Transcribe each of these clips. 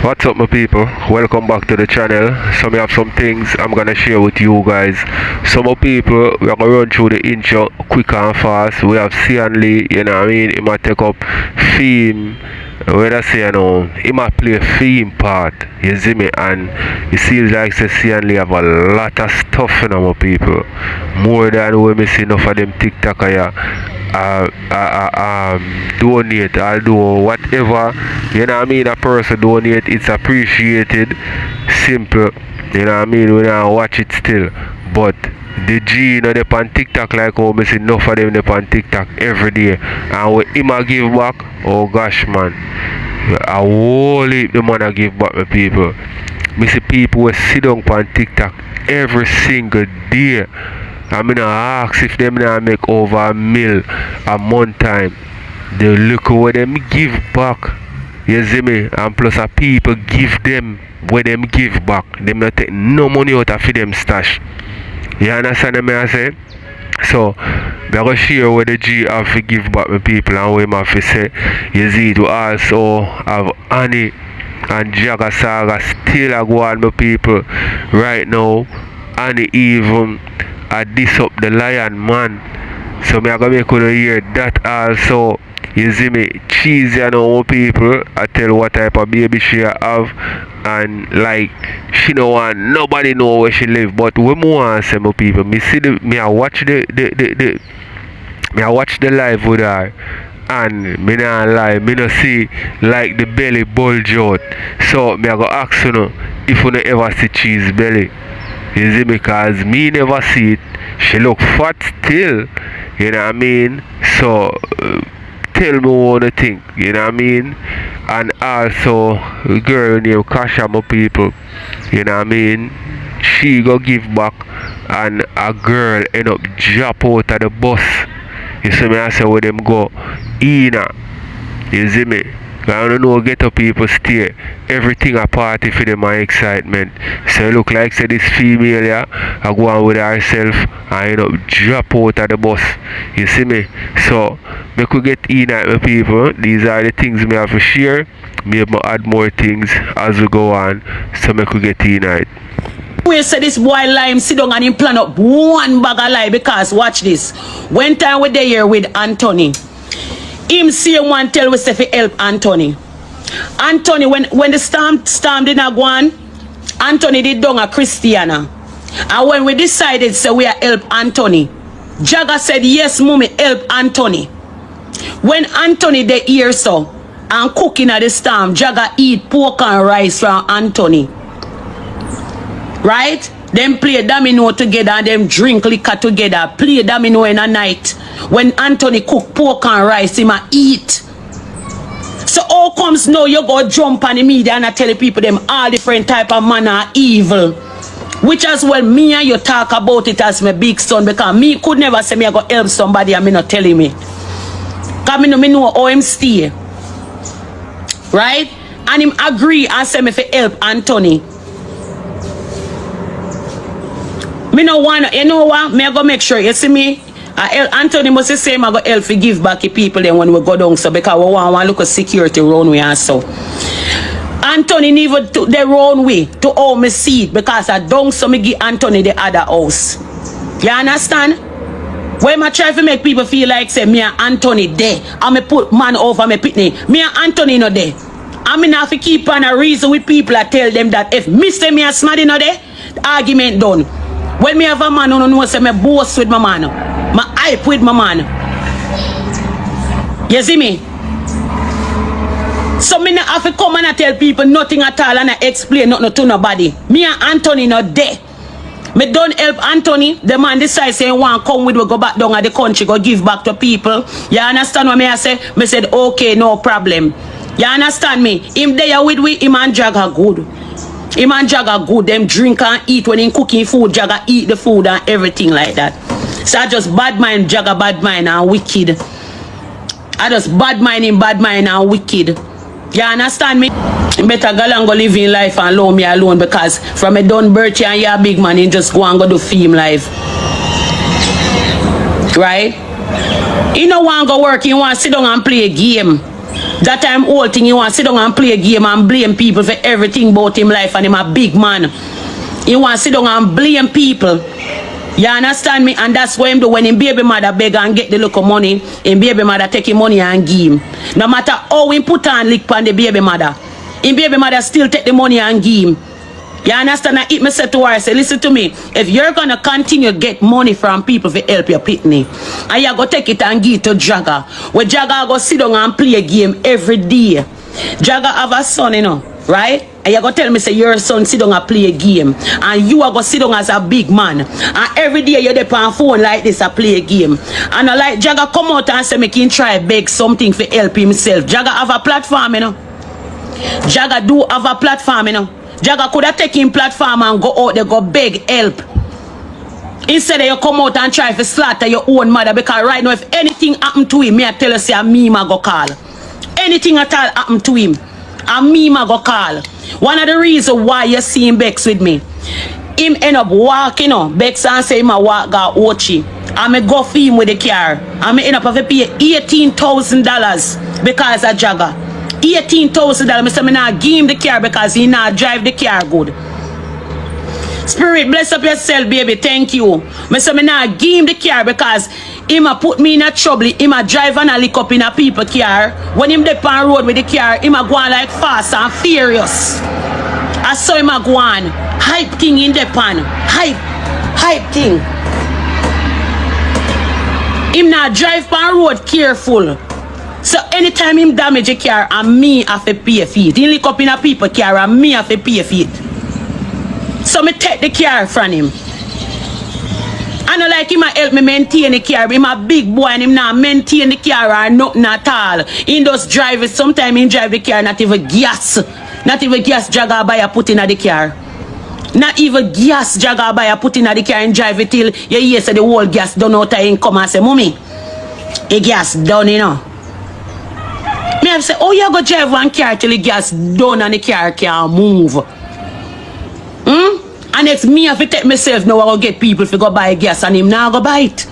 What's up my people, welcome back to the channel. So we have some things I'm gonna share with you guys. So my people, we're gonna run through the intro quick and fast. We have Lee, you know what I mean, he might take up theme, whether I say, you know, he might play a theme part, you see me, and it seems like Lee have a lot of stuff, you know, my people, more than we see enough of them TikToker here. Donate, I'll do whatever, you know what I mean, a person donate, it's appreciated, simple, you know what I mean, we don't watch it still, but the G, you know, they on TikTok like how I see enough of them they on TikTok every day, and when him a give back, oh gosh man, a whole heap the man a give back my people. Me see people who sit down on TikTok every single day. I'm gonna ask if them now make over $1 million a month time. They look what them give back. You see me? And plus a people give them what them give back. Them not take no money out of them stash. You understand what I say? So I'm gonna share what the G have to give back my people and what I have to say. You see, to also have Annie and Jagga Saga still a go on my people right now. Annie even I diss up the lion man, so me I gonna make you hear that also. You see me, cheesy and all people. I tell what type of baby she have, and like she no want nobody know where she live. But we more say my people, me see the me I watch the me I watch the live with her, and me not lie, me no see like the belly bulge out. So me I go ask you know if you no ever see cheese belly. You see, because me never see it. She look fat still, you know what I mean? So tell me what you think, you know what I mean? And also a girl named Kasha, my people, you know what I mean? She go give back and a girl end up drop out of the bus. You see me, I say where them go Ina. You see me? I don't know, get up people stay. Everything a party for them my excitement. So it look like say this female here, I go on with herself and end up drop out of the bus. You see me? So me could get in at my people. These are the things me have to share. Maybe add more things as we go on. So me could get in at it. We say this boy Lime sit down and him plan up one bag of lie because watch this. One time we there here with Anthony. Him see one tell we say fi help Anthony. Anthony when the storm did not go on, Anthony did down a Christiana. And when we decided say we are help Anthony, Jagga said yes mommy help Anthony. When Anthony they hear so and cooking at the storm, Jagga eat pork and rice from Anthony. Right? Them play domino together and them drink liquor together. Play domino in a night. When Anthony cook pork and rice, him a eat. So how comes now you go jump on the media and I tell the people them all different type of man are evil. Which as well me and you talk about it as my big son because me could never say me I go help somebody and me not telling me. Because me know how him stay. Right? And him agree and say me for help Anthony. Me no want, you know what? Me I go make sure, you see me? Anthony must say I go help to give back to people then when we go down so because we want to look at security around we and so. Anthony never took their own way to all me see it because I don't so me give Anthony the other house. You understand? When I try to make people feel like say me and Anthony there and me put man over me pitney. Me and Anthony no there. I mean have to keep on a reason with people I tell them that if me say me and Smaddy no there, the argument done. When me have a man who knows say me boast with my man, my hype with my man. You see me? So me not have to come and I tell people nothing at all and I explain nothing to nobody. Me and Anthony not there. Me don't help Anthony. The man decides say he want come with we go back down at the country, go give back to people. You understand what me I say? Me said okay, no problem. You understand me? Him there with we, him and Dragga good. Him and Dragga good, them drink and eat when him cooking food, Dragga eat the food and everything like that. So I just bad mind Dragga, bad mind and wicked. I just bad mind him, bad mind and wicked. You understand me? You better go and go live in life and allow me alone because from a done birthday and you're a big man, you just go and go do film life. Right? You don't want to go work, you want to sit down and play a game. That time whole thing he want to sit down and play a game and blame people for everything about him life, and him a big man. He want to sit down and blame people. You understand me? And that's what him do when him baby mother beg and get the little money. Him baby mother take him money and give him. No matter how he put on lick on the baby mother, him baby mother still take the money and give him. You understand? I eat me say to her, I say, listen to me. If you're gonna continue to get money from people to help your pitney, and you go take it and give it to Dragga, where Dragga go sit down and play a game every day. Dragga have a son, you know, right? And you go tell me, say, your son sit down and play a game. And you are go sit down as a big man. And every day you're there on phone like this and play a game. And I like Dragga come out and say, make him try beg something for help himself. Dragga have a platform, you know. Dragga do have a platform, you know. Dragga could have taken platform and go out there, go beg help. Instead of you come out and try to slaughter your own mother, because right now if anything happen to him, me I tell you, say, me ma go call. Anything at all happen to him, and me ma go call. One of the reasons why you see him Bex with me, him end up walking, you know, Bex and say him a walk got Ochi. And me go for him with the car. And me end up having to pay $18,000 because of Dragga. $18,000. Me say me not give him the car because he not drive the car good. Spirit, bless up yourself, baby. Thank you. Me say me not give him the car because him a put me in a trouble. Him a drive and a lick up in a people car. When him dey on road with the car, him a go on like fast and furious. I saw him a go on. Hype thing in the pan. Hype thing. Him not drive on road careful. So anytime him damage a car, and me have to pay for it. He lick up in a people car and me have to pay for it. So me take the car from him. I don't like him a help me maintain the car. Him a big boy and him not maintain the car or nothing at all. He just drive it. Sometimes he drive the car, not even gas. Not even gas Dragga buy a put in the car. Not even gas Dragga buy a put in the car and drive it till you hear say the whole gas done out and come and say, Mommy, the gas done, you know. Me have say, oh, you go drive one car till the gas done and the car can't move. And it's me have to take myself now I go get people to go buy gas and him now go buy it.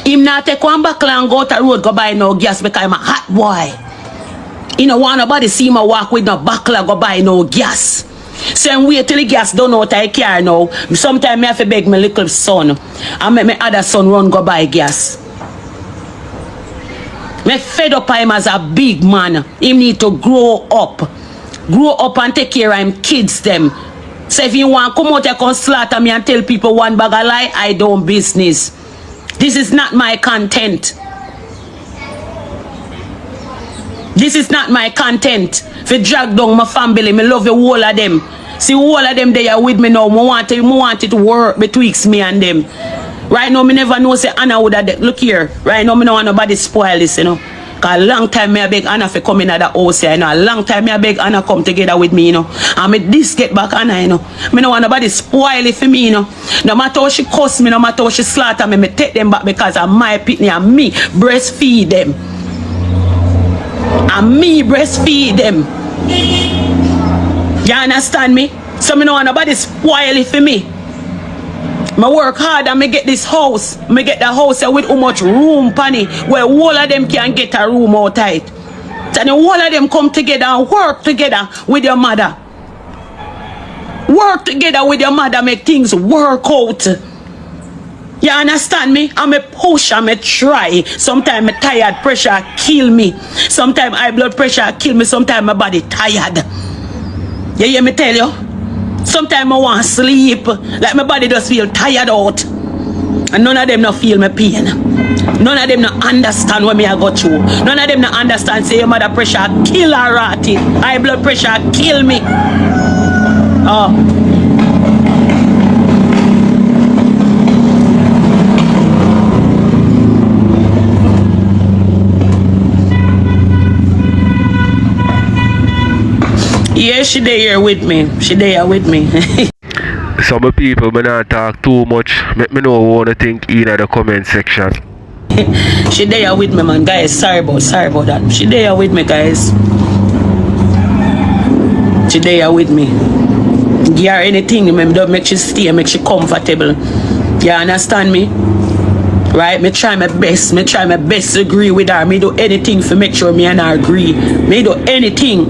Him now take one buckle and go to the road go buy no gas because I'm a hot boy. You know, want nobody see him walk with no buckle and go buy no gas. So I'm wait till the gas done out of the car now. Sometimes I have to beg my little son and make my other son run go buy gas. Me fed up him as a big man. He need to grow up. Grow up and take care of him kids them. So if you want to come out and come slaughter me and tell people one bag of lie, I don't business. This is not my content. This is not my content. If you drag down my family, me love the whole of them. See all of them they are with me now. I want it to work betwixt me and them. Right now, me never know say Anna would have look here. Right now, me no want nobody spoil this, you know. Cause a long time me I beg Anna for come in at the house, you know. A long time me I beg Anna come together with me, you know. And me this get back Anna, you know. Me no want nobody spoil it for me, you know. No matter how she cuss me, no matter how she slaughter me, me take them back because I'm my pitney and me breastfeed them. And me breastfeed them. You understand me? So me no want nobody spoil it for me. I work hard and I get this house. I get the house with how much room, Panny, where all of them can get a room out tight. So then all of them come together and work together with your mother. Work together with your mother, make things work out. You understand me? I'm a push, I'm a try. Sometimes I'm tired, pressure kill me. Sometimes high blood pressure kill me. Sometimes my body tired. You hear me tell you? Sometimes I want to sleep. Like my body just feel tired out. And none of them not feel my pain. None of them not understand what me I go through. None of them not understand say your mother pressure kill her ratty. High blood pressure kill me. Oh. Yeah, she there with me. She there with me. Some people may not talk too much. Let me know what you think in the comment section. She there with me, man. Guys, sorry about that. She there with me, guys. She there with me. Give her anything, don't make she stay, make she comfortable. You understand me? Right? Me try my best. Me try my best to agree with her. Me do anything to make sure me and her agree. Me do anything.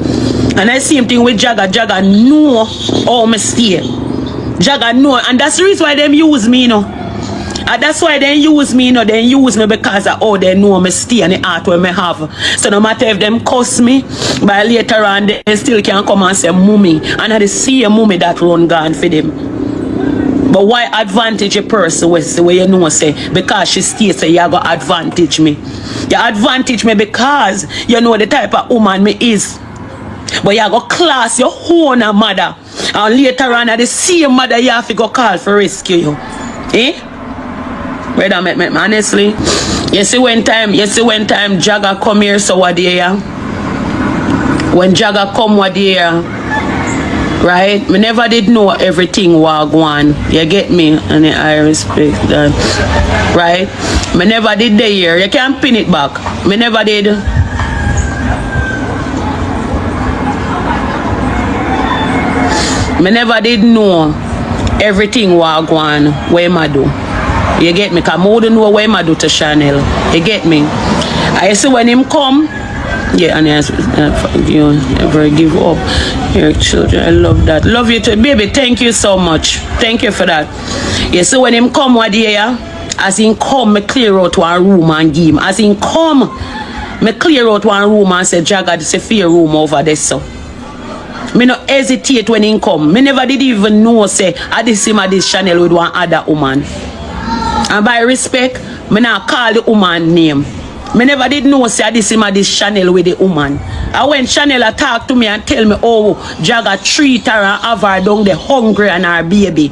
And I same thing with Jagga. Jagga know how me stay. Jagga know. And that's the reason why them use me, you know. And that's why they use me, you know. They use me because of how they know me stay and the heart where me have. So no matter if them cuss me, but later on they still can come and say mummy. And I see a mummy that run gone for them. But why advantage a person where you know say because she stays so you go advantage me. You advantage me because you know the type of woman me is. But you go class your own mother. And later on the same mother you have to go call for rescue you. Eh? Brother, honestly, you see when time Jagga come here, so what there? When Jagga come what there? Right? Me never did know everything was going. You get me? And I respect that. Right? Me never did the year. You can't pin it back. Me never did. Me never did know everything was going where I do. You get me? Because I wouldn't know where I do to Chanel. You get me? I see when him come, yeah, and you never give up your children. I love that. Love you too, baby. Thank you so much. Thank you for that. You see when him come one day, as he come, me clear out one room and give him. As he come, me clear out one room and say, Jagga, this is a fair room over there, so. Me no hesitate when he come. Me never did even know, say, I did see this Chanel with one other woman. And by respect, me not call the woman name. Me never did know say this Chanel with the woman. And when Chanel talk to me and tell me, oh, Jagga treat her and have her down the hungry and her baby.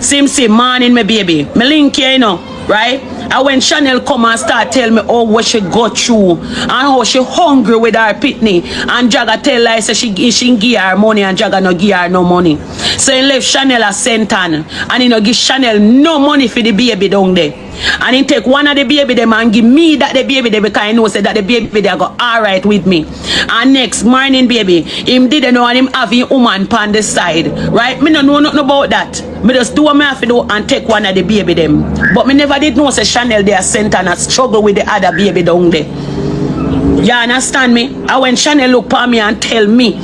Same morning, my baby. Me link here, you know, right? And when Chanel come and start tell me, oh, what she go through and how she hungry with her pitney. And Jagga tell her, say she give her money and Jagga no give her no money. So he left Chanel a centan and he no give Chanel no money for the baby down there. And he take one of the baby them and give me that the baby there because I know say that the baby they go alright with me. And next morning, baby, him didn't know and him have his woman on the side. Right? Me no know nothing about that. Me just do what me have to do and take one of the baby them. But me never did know say Chanel they are sent and struggle with the other baby down there. You understand me? And when Chanel look at me and tell me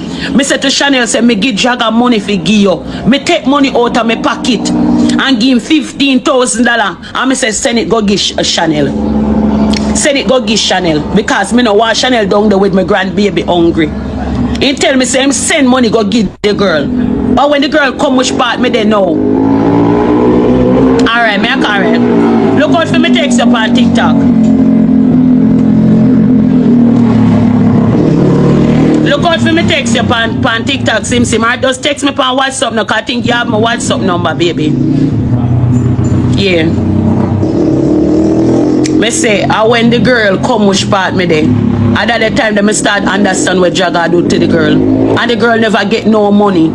say to Chanel, say, me give Jagga money for give you. Me take money out of my pocket and give him $15,000. And me say, send it go give Chanel. Send it go give Chanel. Because me no want Chanel down there with my grandbaby hungry. He tell me, say, him send money go give the girl. But when the girl come, which part me they know. Alright, me a Karen. Look out for me text up on TikTok. Look out for me text you on TikTok, Sim. Or just text me on WhatsApp now, because I think you have my WhatsApp number, baby. Yeah. Me say, when the girl come which part me there, at that time them start understand what Jagga do to the girl. And the girl never get no money.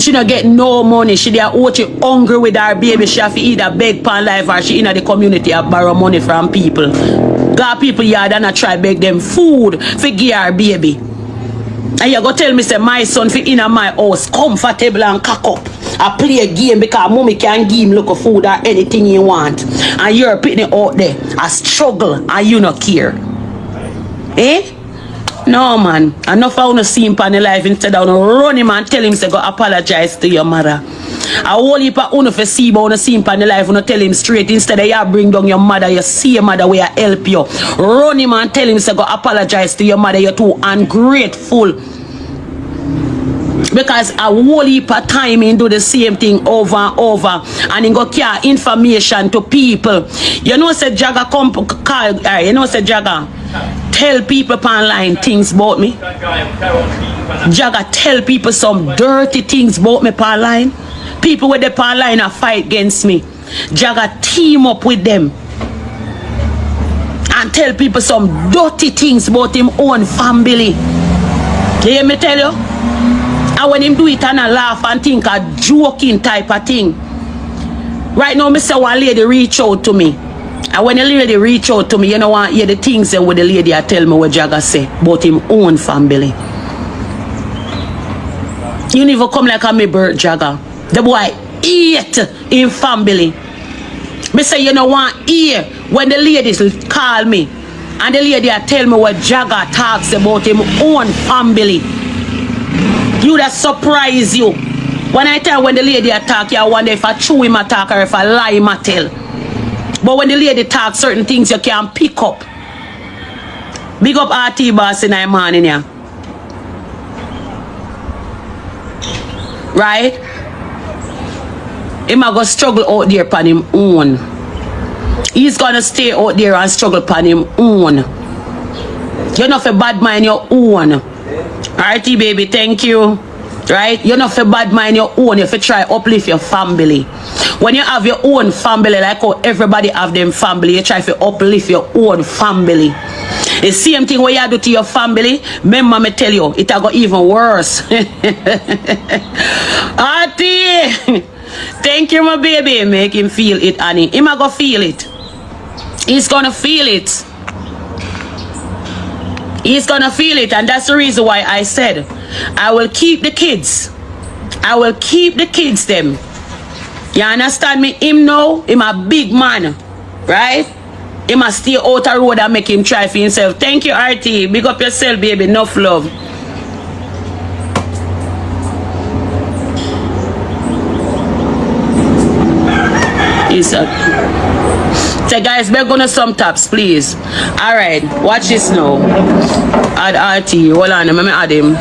She don't get no money. She dey out hungry with her baby. She have to either beg pan life or she in the community and borrow money from people. Got people yard and I try beg them food for give her baby. And you go tell me say my son fi in my house comfortable and cock up. I play a game because mommy can give him look of food or anything he want. And you're putting it out there. I struggle and you not care. Eh? No man. Enough I wanna see him on the life instead of run him and tell him say go apologize to your mother. I whole heap of uno for see but wanna see him on the life wanna tell him straight instead of you bring down your mother, you see your mother where I help you. Run him and tell him say go apologize to your mother, you're too ungrateful. Because a whole heap of time he do the same thing over and over and he go carry information to people. You know say Jagga come call you know say Jagga tell people online things about me. Jagga tell people some dirty things about me online. People with the online a fight against me. Jagga team up with them and tell people some dirty things about him own family. You hear me tell you? And when him do it and I laugh and think a joking type of thing. Right now, me say one lady reach out to me. And when the lady reach out to me, you know what? Yeah, the things and what the lady I tell me what Jagga say about him own family. You never come like a me birth Jagga. The boy eat in family. Me say you know want hear when the ladies call me and the lady tell me what Dragga talks about him own family. You that surprise you. When I tell when the lady talk, you wonder if I chew him a talk or if I lie him a tell. But when the lady talk certain things you can pick up. Big up RT-Boss in the morning, yeah. Right? He might go struggle out there upon him own. He's gonna stay out there and struggle upon him own. You're not for bad mind your own. RT baby, thank you. Right? You're not for bad mind your own. You have to try uplift your family. When you have your own family, like how everybody have them family, you try to uplift your own family. The same thing what you do to your family, remember me tell you, it'll go even worse. Auntie, thank you, my baby. Make him feel it, Annie. He might go feel it. He's gonna feel it. He's gonna feel it, and that's the reason why I said I will keep the kids. I will keep the kids them. You understand me? Him now, him a big man, right? He must stay out the road and make him try for himself. Thank you, RT. Big up yourself, baby. Enough love. So guys, we're gonna some taps, please. Alright, watch this now. Add RT. Hold on, let me add him.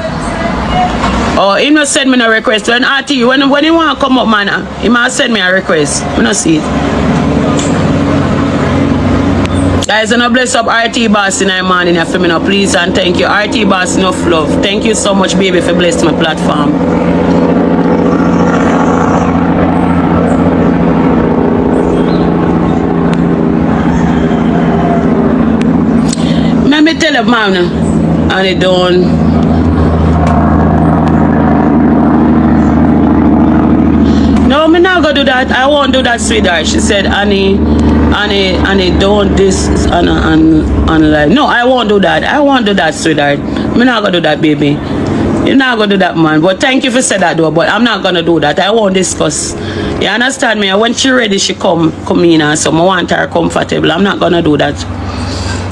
Oh, he must send me a request. When RT, when he want to come up, man, he must send me a request. I don't see it. Guys, and I bless up RT-Boss in the morning for me now, please, and thank you. RT-Boss, enough love. Thank you so much, baby, for blessing my platform. Let me tell you, man, and it done. No, I'm not gonna do that. I won't do that, sweetheart. She said, Annie, don't this and like. No, I won't do that. I won't do that, sweetheart. I'm not gonna do that, baby. You're not gonna do that, man. But thank you for saying that, though. But I'm not gonna do that. I won't discuss. You understand me? When she ready, she come in, and so I want her comfortable. I'm not gonna do that.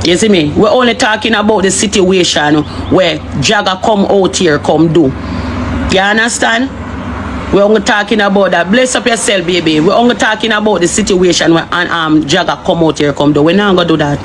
You see me? We're only talking about the situation where Dragga come out here, come do. You understand? We're only talking about that. Bless up yourself, baby. We're only talking about the situation where Dragga come out here, come do. We're not gonna do that.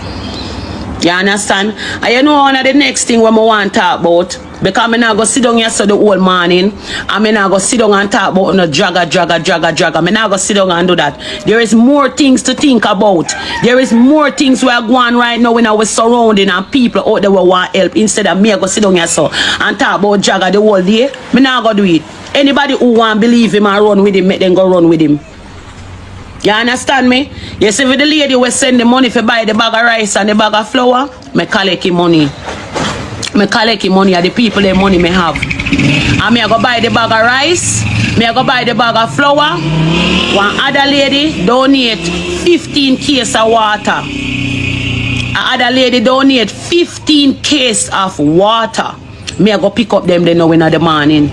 You understand? And you know one of the next thing we want to talk about, because I'm not going to sit down here so the whole morning, I'm not going to sit down and talk about no Dragga. I'm not going to sit down and do that. There is more things to think about. There is more things we are going right now when I was surrounding and people out there who want help, instead of me I go sit down here so and talk about Dragga the whole day. I'm not going to do it. Anybody who want to believe him and run with him, make them go run with him. You understand me? You see, if the lady will send the money for buy the bag of rice and the bag of flour, me collect the money. Me collect the money of the people the money me have. And me I go buy the bag of rice, me I go buy the bag of flour. One other lady donate 15 cases of water. Another lady donate 15 cases of water. Me I go pick up them they know in the morning.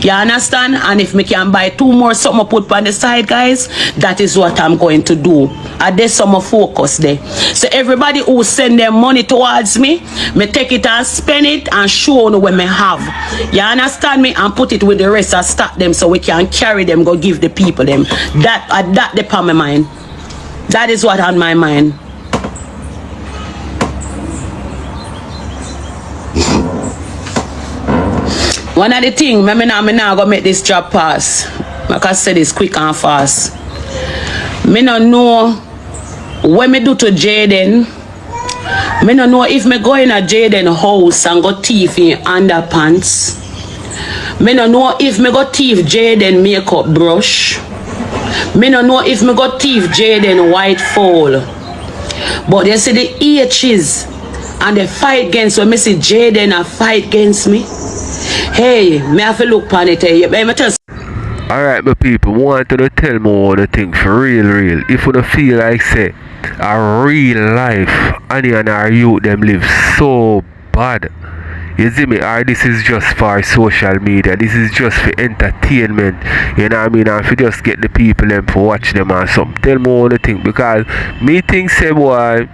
You understand? And if me can buy 2 more something put on the side, guys, that is what I'm going to do. And there's some focus there. So everybody who send their money towards me take it and spend it and show them what me have. You understand me? And put it with the rest and stack them so we can carry them, go give the people them. That upon my mind. That is what on my mind. One of the things, me now go make this job pass. Like I said, it's quick and fast. Me no know what me do to Jayden. Me no know if me go in a Jayden house and go thief in underpants. Me no know if me go thief Jayden makeup brush. Me no know if me go thief Jayden white fowl. But you see the H's and the fight against when me see Jayden a fight against me. Hey, me have to look on it. Alright, my people, want to tell me one thing for real. If you don't feel like say a real life, Annie and our youth them live so bad. You see me? Or this is just for social media. This is just for entertainment. You know what I mean? And if you just get the people them for watch them or something. Tell me what you think. Because me think say boy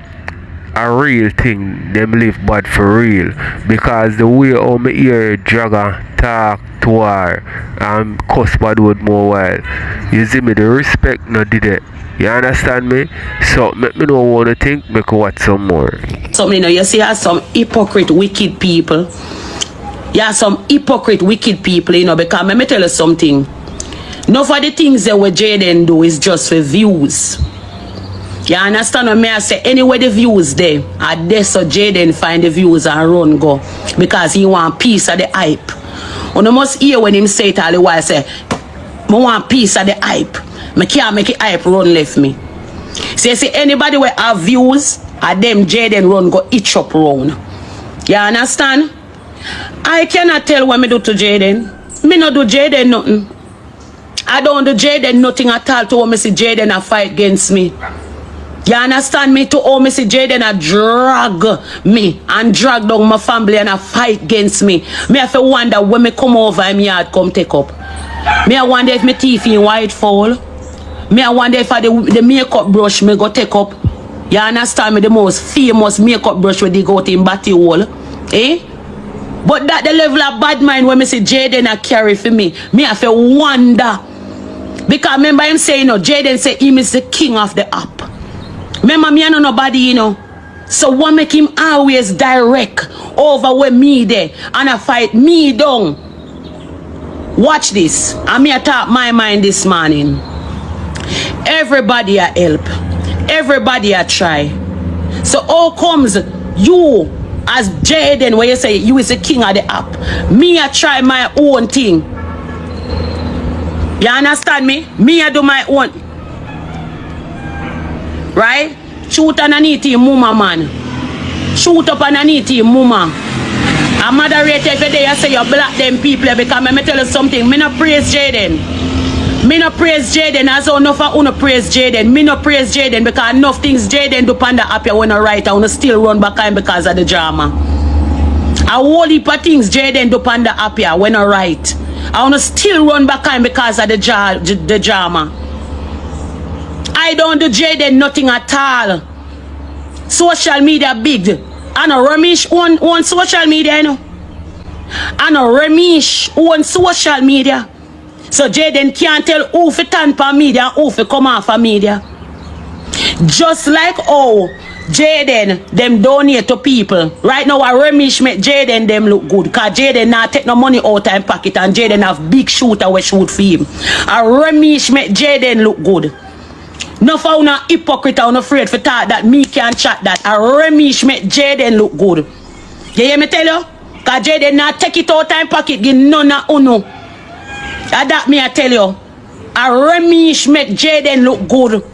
a real thing, them live bad for real. Because the way how me hear Dragga talk to her and cuss bad word more while. You see me? The respect no did it. You understand me? So make me know what you think, make me watch some more. Something, you know, you see how some hypocrite wicked people. You have some hypocrite wicked people, you know, because let me tell you something. None of the things that what Jayden do is just for views. You understand what I say? Anyway, the views there, at this so Jayden find the views and run go. Because he want piece of the hype. You must hear when him say it all the while, say, I want piece of the hype. I can't make it hype run left me. So you see, anybody will have views, at them Jayden run go itch up round. You understand? I cannot tell what me do to Jayden. Me not do Jayden nothing. I don't do Jayden nothing at all to how me see Jayden a fight against me. You understand me? To how me see Jayden a drag me and drag down my family and a fight against me. Me have to wonder when me come over and me yard come take up. Me I wonder if my teeth in white fall. Me I wonder if the makeup brush me go take up. You understand me? The most famous makeup brush where they go in batty hole. Eh? But that the level of bad mind when me see Jayden a carry for me. Me have to wonder. Because remember him saying, you know, Jayden say him is the king of the app. Remember me I know nobody, you know. So what make him always direct over where me there and I fight me down. Watch this. I'm here talk my mind this morning. Everybody a help. Everybody a try. So how comes you as Jayden where you say you is the king of the app? Me I try my own thing. You understand me? Me I do my own. Right? Shoot underneath him, mama, man. Shoot up underneath him, mama. A moderator every day I say you block them people because let me tell you something. Me no praise Jayden. Me no praise Jayden as enough of you praise Jayden. Me no praise Jayden because enough things Jayden do on the app here when I write. I want to still run back in because of the drama. A whole heap of things Jayden do on the app here when I write. I want to still run back in because of the drama. I don't do Jayden nothing at all. Social media big. I know Ramesh on social media, you know. I know Ramesh on social media. So Jayden can't tell who to turn for media and who to come off of media. Just like how Jayden them donate to people. Right now, Ramesh make Jayden them look good. Because Jayden not take no money out of his pocket and Jayden have big shooter we shoot for him. And Ramesh make Jayden look good. No for una hypocrite or no afraid for talk that me can chat that. A Ramesh make Jayden look good. You hear me tell you? Because Jayden not take it out time pocket give none of uno. That me I tell you. A Ramesh make Jayden look good.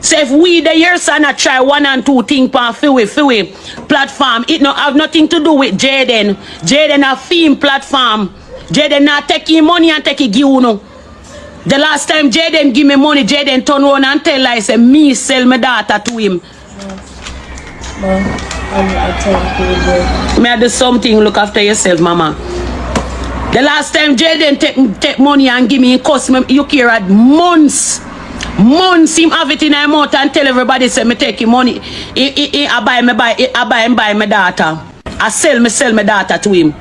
So if we the years and I try one and two things on Fiwi platform, it no have nothing to do with Jayden. Jayden a film platform. Jayden not take him money and take it give uno. The last time Jayden give me money, Jayden turn around and tell I say me sell my daughter to him. May I do something, look after yourself, mama. The last time Jayden take money and give me, it cost me, you care at months. Months him have it in my mouth and tell everybody say me take him money. I buy my daughter. I sell my daughter to him.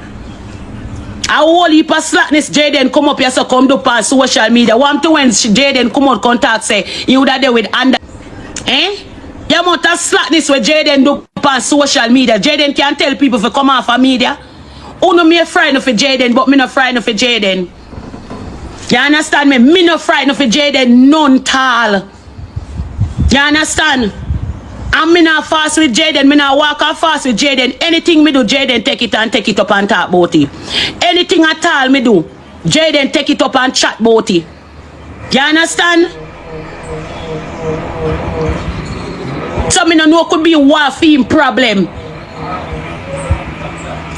A whole heap of slackness Jayden come up here so come do on social media. One to when Jayden come out contact say you would have there with under. Eh? You amount of slackness where Jayden do on social media. Jayden can tell people to come off of media. Oh no, me frightened for Jayden, but me not frightened for Jayden. You understand me? Me not frightened for Jayden none tall. You understand? And me not fast with Jayden, me not walk off fast with Jayden. Anything me do, Jayden take it and take it up and talk about it. Anything at all me do, Jayden take it up and chat about it. You understand? So me no know could be a war film problem.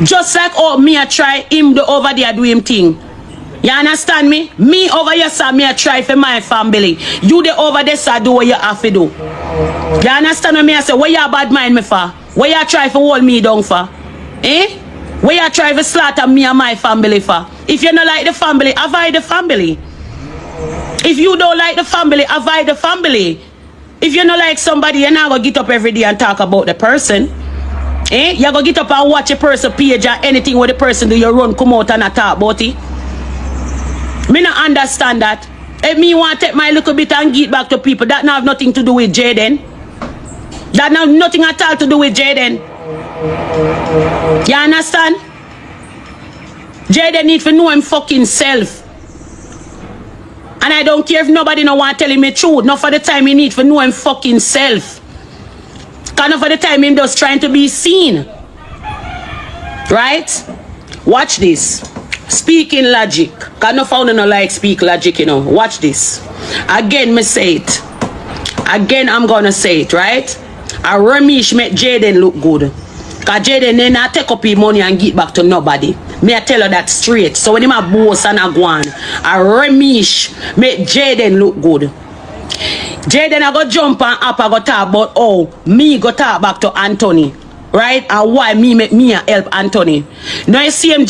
Just like how me I try him do over there do him thing. You understand me? Me over here, sir, me I try for my family. You the over there, sir, do what you have to do. You understand what me I say? What you bad mind me for? What you try for hold me down for? Eh? Where you try to slaughter me and my family for? If you don't like the family, avoid the family. If you don't like the family, avoid the family. If you don't like somebody, you're not going to get up every day and talk about the person. You're going to get up and watch a person page or anything with the person do, you run, come out and talk about it. Me not understand that. If me want to take my little bit and give back to people, that not have nothing to do with Jayden. That not nothing at all to do with Jayden. You understand? Jayden need to know him fucking self. And I don't care if nobody no want to tell him the truth. Not for the time he need to know him fucking self. Because not for the time him just trying to be seen. Right? Watch this. Speaking logic. Because no found no like speak logic, you know. Watch this. Again, me say it. Again, I'm gonna say it, right? A Remish make Jayden look good. Because Jayden then not take up his money and give back to nobody. Me I tell her that straight. So when him a boss and a go on, a Remish make Jayden look good. Jayden I go jump and up, I go talk about oh, me go talk back to Anthony. Right? And why me make me help Anthony. Now you see him.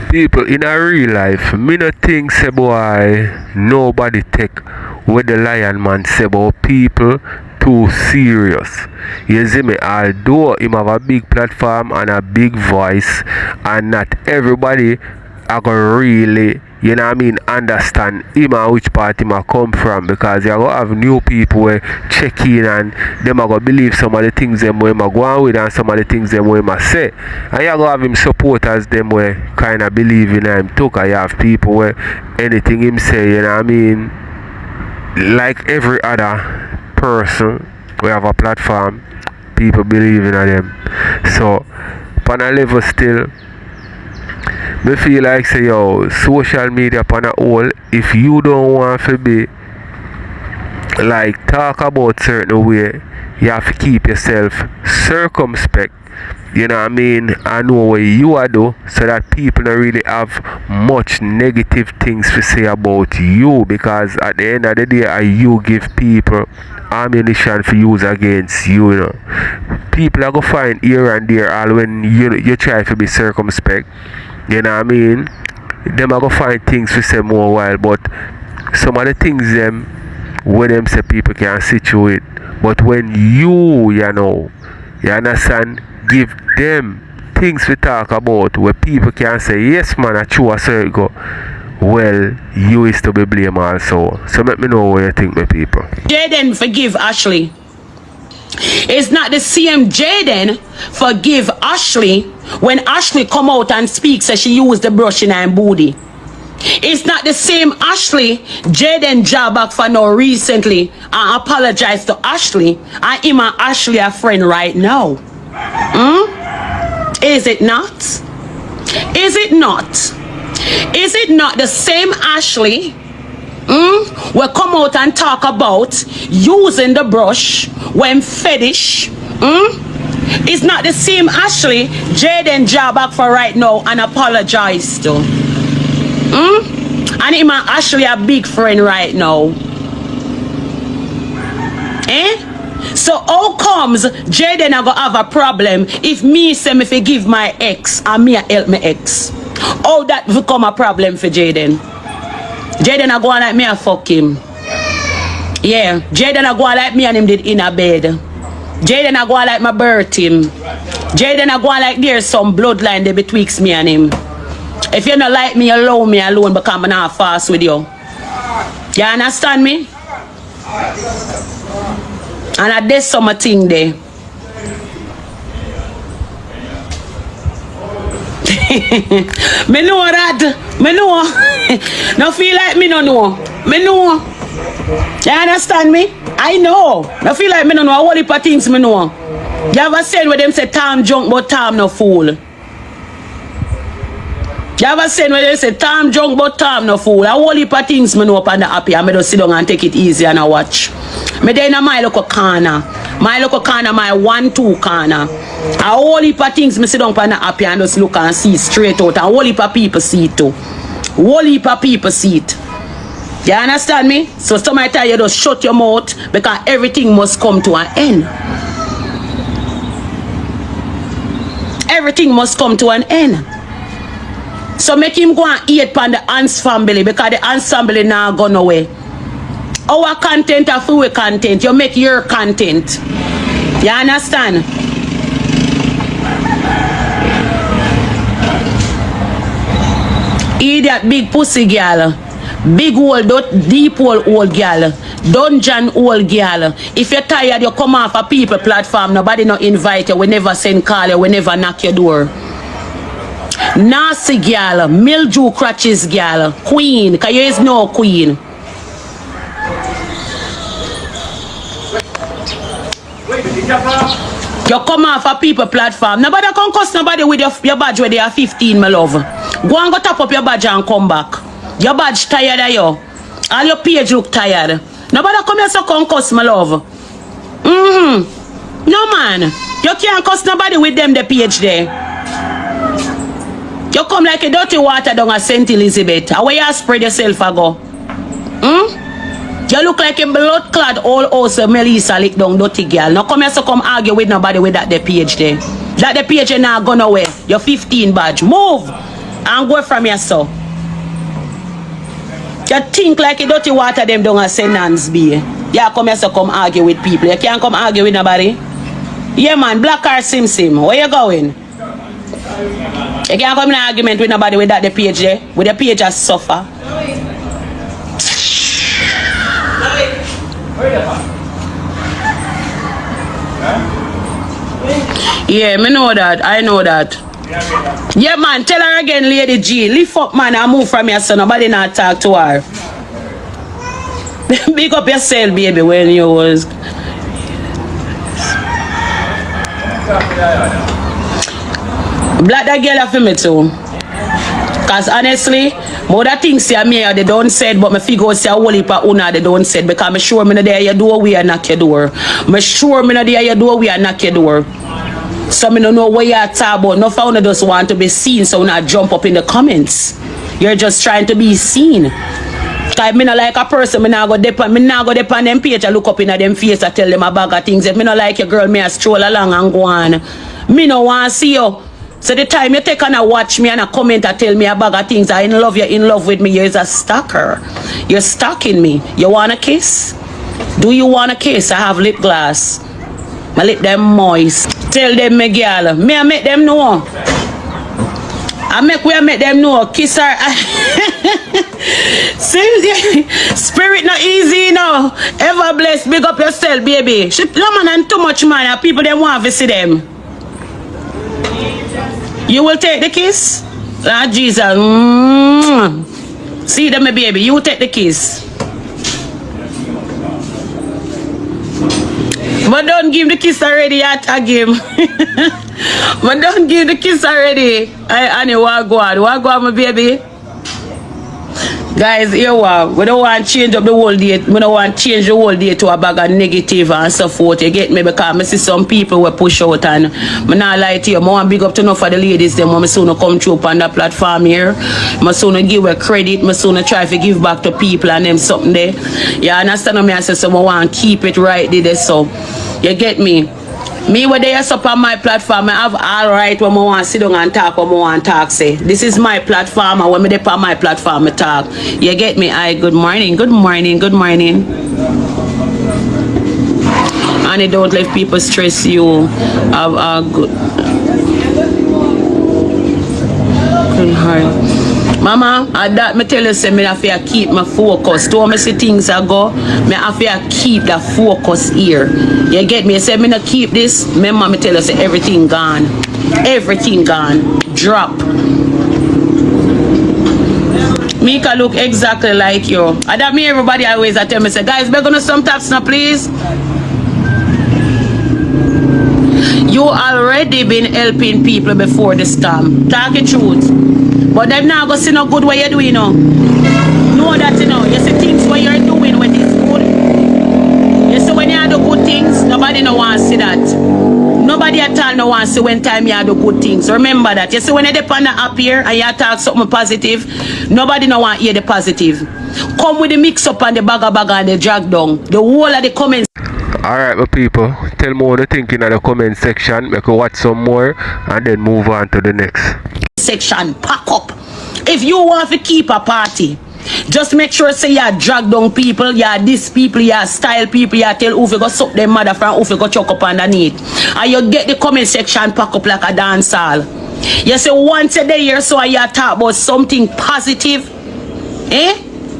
People, in a real life, me no think say boy, nobody take what the lion man say about people too serious. You see me, although him have a big platform and a big voice, and not everybody are gonna really, you know what I mean, understand him and which part him a come from, because you go have new people where check in and them are gonna believe some of the things them where him a go on with and some of the things them where him a say, and you go have him supporters them where kinda believe in him too, cause you have people where anything him say, you know what I mean, like every other person we have a platform, people believe in them. So on a level still, me feel like say yo, social media upon a whole, if you don't want to be like talk about certain way, you have to keep yourself circumspect, you know what I mean, and know what you are do, so that people don't really have much negative things to say about you, because at the end of the day you give people ammunition for use against you, you know. People are gonna find here and there all when you try to be circumspect, you know what I mean, them are gonna find things to say more while, but some of the things them when them say people can situate, but when you know, you understand, give them things to talk about where people can say yes man, I true a circle, well, you is to be blamed also. So let me know what you think, my people. Jayden forgive Ashley. It's not the same Jayden forgive Ashley when Ashley come out and speak, says she used the brush in her booty. It's not the same Ashley Jayden job back for no recently and apologize to Ashley, and him and Ashley are friend right now. Is it not? Is it not? Is it not the same Ashley will come out and talk about using the brush when fetish? It's not the same Ashley Jayden job back for right now and apologize to. And him and Ashley are big friend right now. So how comes Jayden are gonna have a problem if me say me forgive my ex and me help my ex? How that become a problem for Jayden? Jayden are going like me and fuck him. Yeah, Jayden are going like me and him did in a bed. Jayden are going like my birth him. Jayden are going like there's some bloodline there betwixt me and him. If you don't like me, allow me alone because I'm not fast with you. You understand me? And I did some thing there. Me know that. Me know. No feel like me no know. Me know. You understand me? I know. No feel like me no know. A whole heap of things me know. You ever said where them say Tom drunk but Tom no fool? You ever said where they say Tom drunk but Tom no fool? A whole heap of things me know up on the happy and me just sit down and take it easy and I watch. Me there in my local corner. My local corner, my 1-2 corner. A whole heap of things me sit down on the happy and just look and see straight out. And a whole heap of people see it too. Whole heap of people see it. You understand me? So sometimes you just shut your mouth because everything must come to an end. everything must come to an end. So make him go and eat pan the Ants family because the Ants family now go nowhere. Our content are free content. You make your content. You understand? Idiot big pussy girl. Big hole, deep hole old girl. Dungeon old girl. If you're tired, you come off a people platform. Nobody no invite you. We never send call you. We never knock your door. Nasty girl. Mildew crutches girl. Queen. Because you is no queen. You come off a people platform. Nobody can cuss nobody with your badge where they are 15, my love. Go and go top up your badge and come back. Your badge tired of you. All your page look tired. Nobody come here so come cuss, my love. No, man. You can't cuss nobody with them the page there. You come like a dirty water down a St. Elizabeth. How you spread yourself ago? You look like a blood clad old house Melissa lick down dirty girl. Now come here so come argue with nobody with that the page there. That the page you now gone away. You're 15 badge. Move and go from here so. You think like a dirty water them down a St. Anne's Bay. Yeah, come here so come argue with people. You can't come argue with nobody. Yeah man, black or sim sim. Where you going? You can't come in an argument with nobody with that the page there. With the page just suffer. Yeah, me know that. I know that. Yeah, man. Tell her again, Lady G. Lift up, man, and move from your son. Nobody not talk to her. Big up yourself, baby, when you was. Black that girl for me too. Because honestly, more that things say me they don't said, but my figure say a whole heap of una they don't said because I'm sure me no there your door we are knock your door. I'm sure me no there your door we are knock your door. So me don't know what you are talking about. No founder just want to be seen, so not jump up in the comments. You're just trying to be seen. Because me not like a person, me not go depend them page and look up in them face and tell them a bag of things. If me not like your girl, me a stroll along and go on. Me no want to see you. So the time you take and watch me and a comment and tell me a bag of things, I in love, you're in love with me, you're a stalker. You're stalking me. You want a kiss? Do you want a kiss? I have lip gloss. My lip them moist. Tell them me girl. Me I make them know. I make them know. Kiss her. See, spirit not easy, you know. Ever blessed, big up yourself, baby. No man and too much man, people them want to see them. You will take the kiss? Ah, Jesus. See them, my baby. You will take the kiss. But don't give the kiss already yet, I give. But don't give the kiss already. I want go on, my baby. Guys, here we don't want to change up the whole day. We don't want to change the whole day to a bag of negative and so forth. You get me? Because I see some people will push out and I not lie to you. I want to big up to enough for the ladies. Them when I soon come through on the platform here. I soon give a credit. I soon try to give back to people and them something there. You understand me? I say so I want to keep it right there. So you get me? Me when they are up on my platform, I have all right when I want to sit down and talk when I want to talk. Say, this is my platform, and when I on my platform, I talk. You get me? Good morning, good morning, good morning. And it don't let people stress you. Have a good heart. Mama, that me tell you, say, me have to keep my focus. To me see things I go, me have to keep the focus here. You get me? You say, me not keep this. Remember, me tell you, say, everything gone. Everything gone. Drop. Me can look exactly like you. And that me everybody always tell me, say, guys, we're gonna some taps now, please. You already been helping people before the scam. Talk the truth. But they're not going to see no good what you're doing, you know. Know that, you know. You see things what you're doing when it's good. You see when you do good things, nobody no want to see that. Nobody at all no want to see when time you do good things. Remember that. You see when you depend on up here and you talk something positive, nobody no want to hear the positive. Come with the mix up and the bagger and the drag down. The whole of the comments. Alright, my people, tell me what you think in the comment section. Make you watch some more and then move on to the next section. Pack up. If you want to keep a party, just make sure say you drag down people, you this people, you style people, you tell who you go suck them mother from who you go chuck up underneath. And you get the comment section pack up like a dance hall. You say once a day here so you talk about something positive.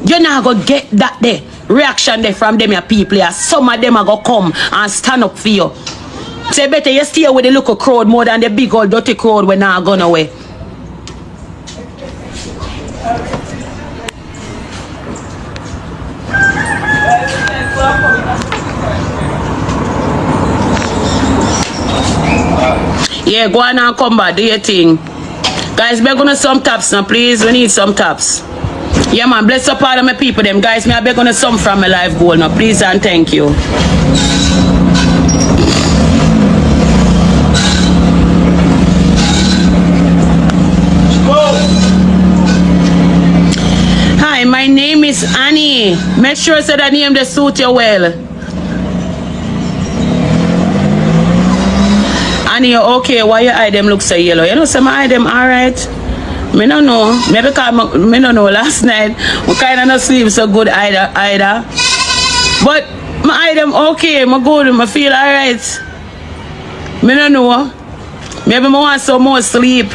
You're not gonna get that there. Reaction there from them your people. Some of them are gonna come and stand up for you. So better you stay with the local crowd more than the big old dirty crowd when not gone away. Yeah, go on and come back, do your thing. Guys, we're gonna some taps now, please. We need some taps. Yeah, man, bless up all of my people, them guys. Me I beg on some from my life goal now, please and thank you. Hi, my name is Annie. Make sure say that name they suit you well. Annie, you okay? Why your eye them look so yellow? You know, some eye them alright. Me no know. Maybe because me no know last night. We kind of not sleep so good either. But my eye them okay. My good. I feel alright. Me no know. Maybe I want some more sleep.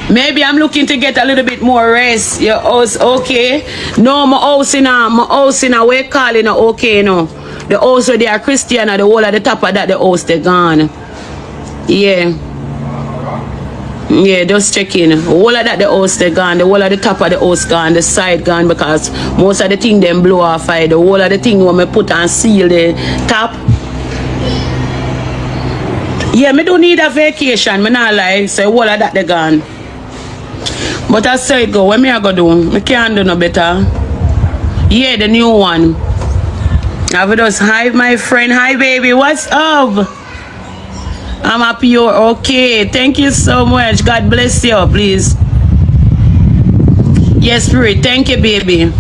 Maybe I'm looking to get a little bit more rest. Your house okay? No, my house in a way calling okay no. The house where they are Christian and the whole at the top of that the house they gone. Yeah. Yeah, just checking. The whole of that the house they gone. The whole of the top of the house gone. The side gone because most of the thing them blow off. The whole of the thing when me put and seal the top. Yeah, me don't need a vacation. Me not lie. So the whole of that they gone. But I say it go. What me I go do? Me can't do no better. Yeah, the new one. Have it us. Hi, my friend. Hi, baby. What's up? I'm happy you're okay. Thank you so much. God bless you, please. Yes, Spirit. Thank you, baby.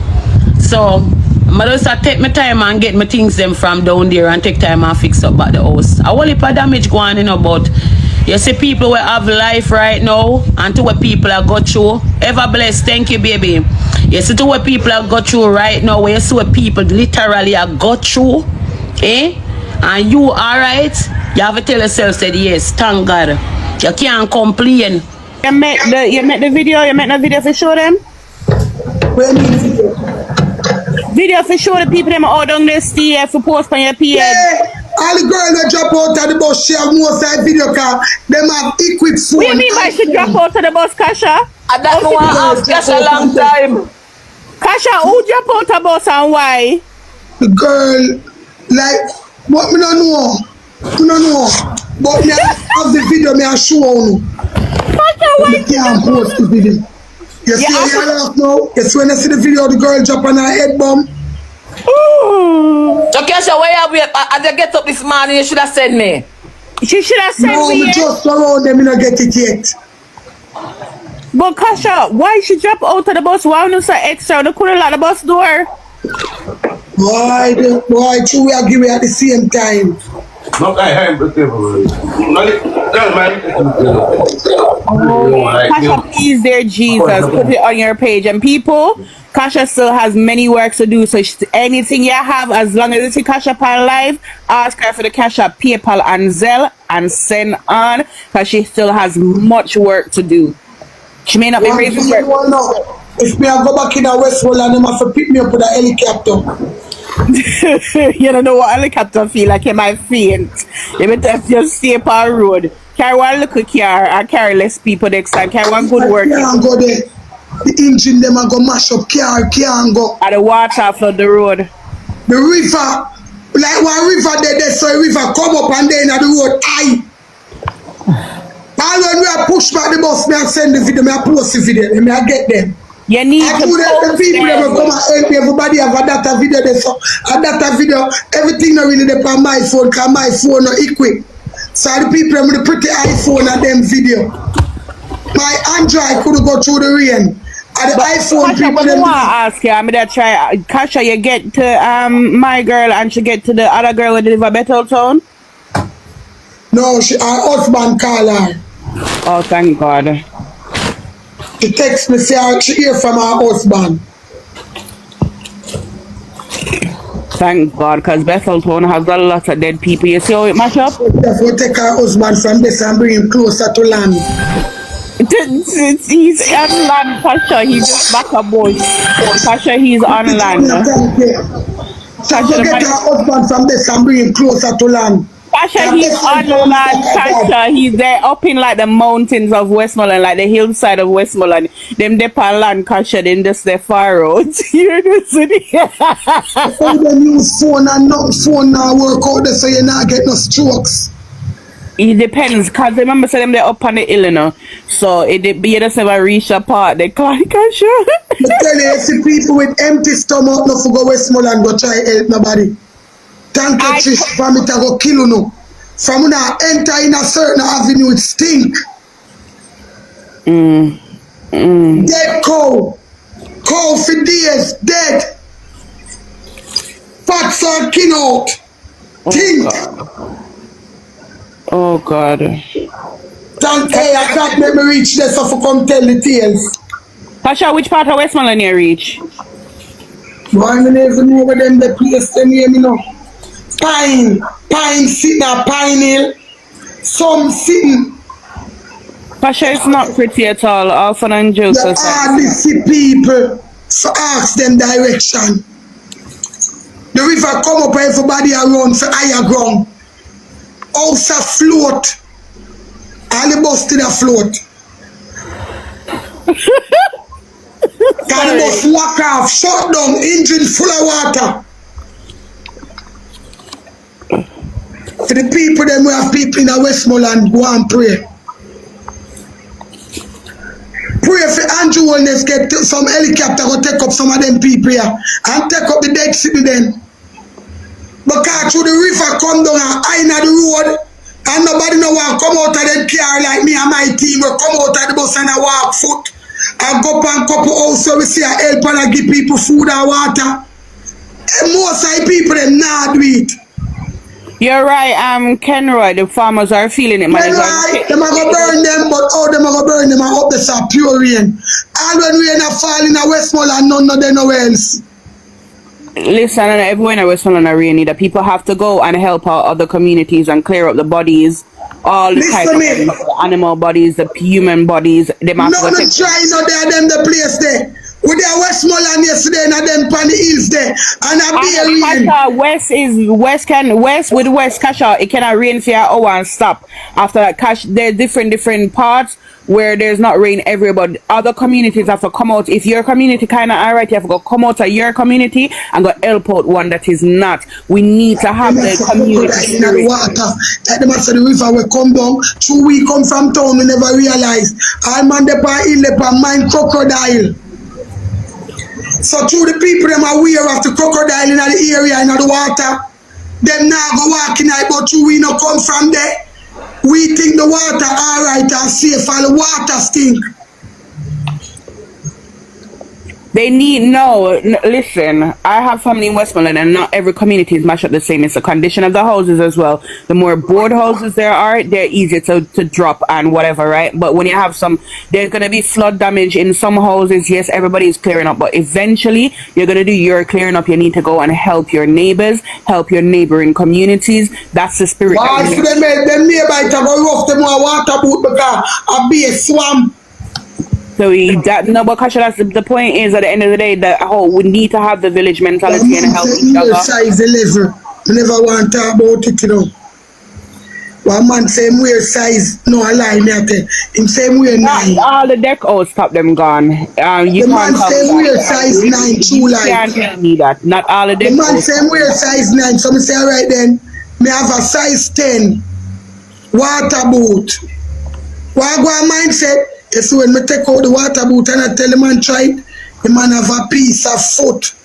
So, I just take my time and get my things them from down there and take time and fix up back the house. I will heap of damage going on, but you see people will have life right now and to what people have got through. Ever blessed. Thank you, baby. You see to what people have got through right now, where you see what people literally have got through, and you alright, you have to tell yourself that yes, thank God. You can't complain. You make the video for show them? Video for show the people them all down there stay for post on your PA. Yeah. All the girls that drop out of the bus share more side video car. Them have equipped phone. What do you mean by she drop out of the bus, Kasha? I don't know how Kasha a long time. Kasha, who drop out of the bus and why? The girl, like, what me don't know. Me don't know. But me have the video, me I show you. Kasha, why? Me can't post the video. You see how you laugh now? You see when I see the video, the girl drop on her head bomb. So Kasha, where you be? As I get up this morning, you should have sent me. She should have sent no, me. No, just around them, me not get it yet. But Kasha, why she drop out of the bus? Why not so extra? They couldn't lock the bus door. Why two we are giving at the same time? Kasha, please, dear Jesus, put it on your page. And people, Kasha still has many works to do. So anything you have, as long as you see Kasha Pan live, ask her for the Kasha, PayPal, and Zelle, and send on, because she still has much work to do. She may not be raising work. If me I go back in a Westworld and them have to pick me up with a helicopter. You don't know what helicopter feel like. You might faint. You might have to just stay up on the road. Carry one little car and carry less people next time. Carry one good work. Can't go there. The engine them and go mash up car can't go. And the water flood the road. The river, like one river there, so a river come up and then at the road high. All when we are push back the bus, me I send the video, me I post the video, me I get them. You need I do the people that will come and help me. Everybody have a data video there, so a data video, everything not really there on my phone, because my phone not equipped. So the people with the pretty iPhone and them video. My Android couldn't go through the rain. And the But iPhone Kasha, people what I them. want to ask you, I'm gonna try. Kasha, you get to my girl and she get to the other girl with the Battle Town? No, her husband call her. Oh, thank God. She text me say she hear from her husband. Thank God, because Betheltown has a lot of dead people. You see how it mash up? Therefore, take her husband from this and bring him closer to land. He's on land, Kasha. He just back a bush. Kasha, he's on land. So Kasha, go get her husband from this and bring him closer to land. Kasha, he's on land. Kasha, he's there up in like the mountains of Westmoreland, like the hillside of Westmoreland. Them dep on land, Kasha, then just the far roads. You know, Some them use phone and not phone now work out there so you not get no strokes. It depends, cause remember say them they're up on the hill, you know. So you just never reach a part they call it, Kasha. I tell you, see people with empty stomach no for go Westmoreland go try help nobody. Thank you, Trish, from it I go kill you no. From when I enter in a certain avenue it stink. Dead cow. Cow for days, dead. Fats are kin out. Think. Oh God. Thank you, I can't let me reach there so for come tell the tales. Kasha, which part of Westmoreland you reach? Boy, I don't even know where them the place them name, you know. Pine sitting at Pine Hill. Some sitting. Kasha, it's not pretty at all fun and jokes. You hardly see people to ask them direction. The river come up everybody around for higher ground. House afloat. All the bus to the float. Can the bus lock off, shut down, engine full of water. For the people them we have people in the Westmoreland, go and pray. Pray for Andrew Wellness get some helicopter go take up some of them people here and take up the dead city then. Because through the river come down and high in the road and nobody know want come out of them car like me and my team will come out of the bus and I walk foot and go up and couple house so we see a help and I give people food and water. And most of the people them not do it. You're right, Kenroy, the farmers are feeling it, man. Kenroy, them are going to burn them, but how them are going to burn them? I hope they are pure rain. And when rain are falling in Westmoreland, none of them nowhere else. Listen, everyone in Westmoreland are rainy. The people have to go and help out other communities and clear up the bodies, all the types of bodies, the animal bodies, the human bodies. Them have no, no try, no, they are them the place there. We there Westmoreland yesterday and them pan the hills there and a be rain. West with West Kasha, it cannot rain for an hour and stop. After that, there's different parts where there's not rain everywhere, but other communities have to come out. If your community kind of alright, you have to go come out of your community and go help out one that is not. We need to have the community spirit. Like them say the river will come down. Two we come from town, we never realize. All man the pan hill, the pan mine crocodile. So through the people them are aware of the crocodile in the area in the water. Them now go walking out, but we no come from there. We think the water alright and safe and the water stink. They need listen, I have family in Westmoreland and not every community is mashed up the same. It's the condition of the houses as well. The more board houses there are, they're easier to drop and whatever, right? But when you have there's gonna be flood damage in some houses. Yes, everybody is clearing up, but eventually you're gonna do your clearing up. You need to go and help your neighbors, help your neighboring communities. That's the spirit. Why should them nearby to go rough them on water boat because I be a swamp. So but Kasha, that's the point is at the end of the day that we need to have the village mentality and help each other. Size 11. I never want to talk about it, you know. One man same way size, no I lie me at it. In same way 9. All the deck stop them gone. You the man same way size 9 true life. You can't tell me that. Not all the deck. The man same way size 9. So I say alright then, me have a size 10 water boat. What go mindset? Yes, when me take out the water boot and I tell the man try it, the man have a piece of foot.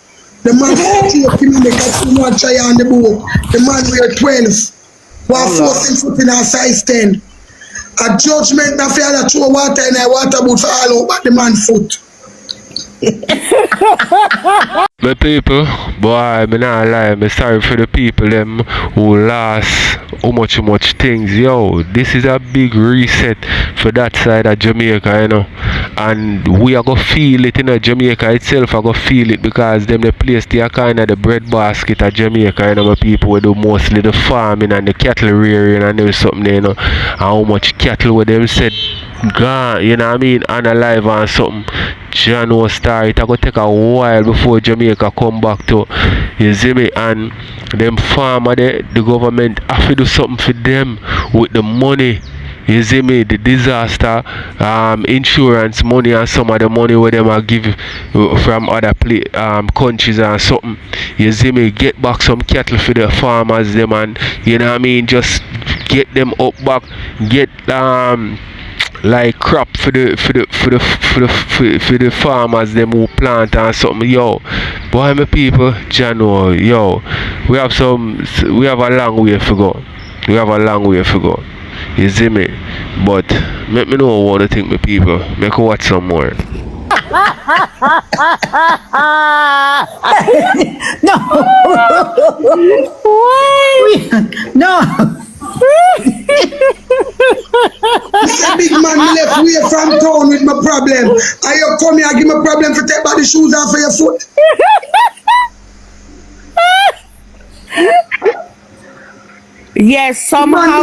The man take him make a try on the boat. The man wear 12. While forcing foot in a size 10. A judgment na fair that throw water in a water boot for all over the man foot. My people, boy, me not lie, me sorry for the people them who lost how much things. Yo, this is a big reset for that side of Jamaica, you know. And we are gonna feel it, you know, Jamaica itself are gonna feel it because them the place they are kind of the breadbasket of Jamaica, you know, my people we do mostly the farming and the cattle rearing and there's something there, you know. And how much cattle with them said gone, you know what I mean, unalive and something. January start, it gonna take a while before Jamaica come back to, you see me, and them farmer the government have to do something for them with the money. You see me, the disaster insurance money and some of the money where them are give from other countries and something. You see me, get back some cattle for the farmers them, and you know what I mean, just get them up back, get like crop for the farmers them who plant and something. Yo, boy, my people, January, yo, we have a long way to go. We have a long way to go. You see me? But make me know what to think, my people. Make me watch some more. No. No. This big man left way from town with my problem. And you come here and give me a problem to take back the shoes off of your foot. Yes, somehow.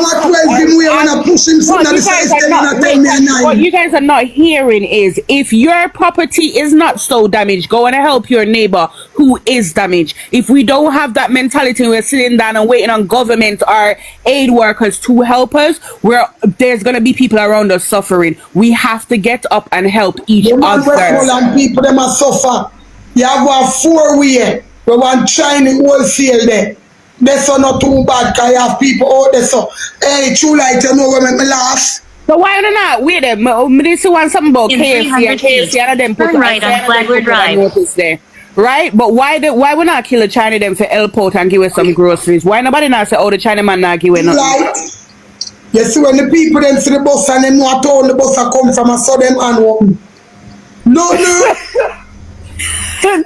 What you guys are not hearing is, if your property is not so damaged, go and help your neighbor who is damaged. If we don't have that mentality, we're sitting down and waiting on government or aid workers to help us, there's going to be people around us suffering. We have to get up and help each other. People them are suffer. You have a 4-way. We want China wholesale there. That's not too bad because you have people out there. So, hey, true light, you know what make me laugh. So why not? Wait a minute. This want something about KFC and KFC and them put right on Flagler Drive. There. Right? But why we not kill the China them for help out and give us some groceries? Why nobody not say, oh, the China man not give us nothing? Right. You see when the people them see the bus and them know how the bus are come from, I saw them and walk. No.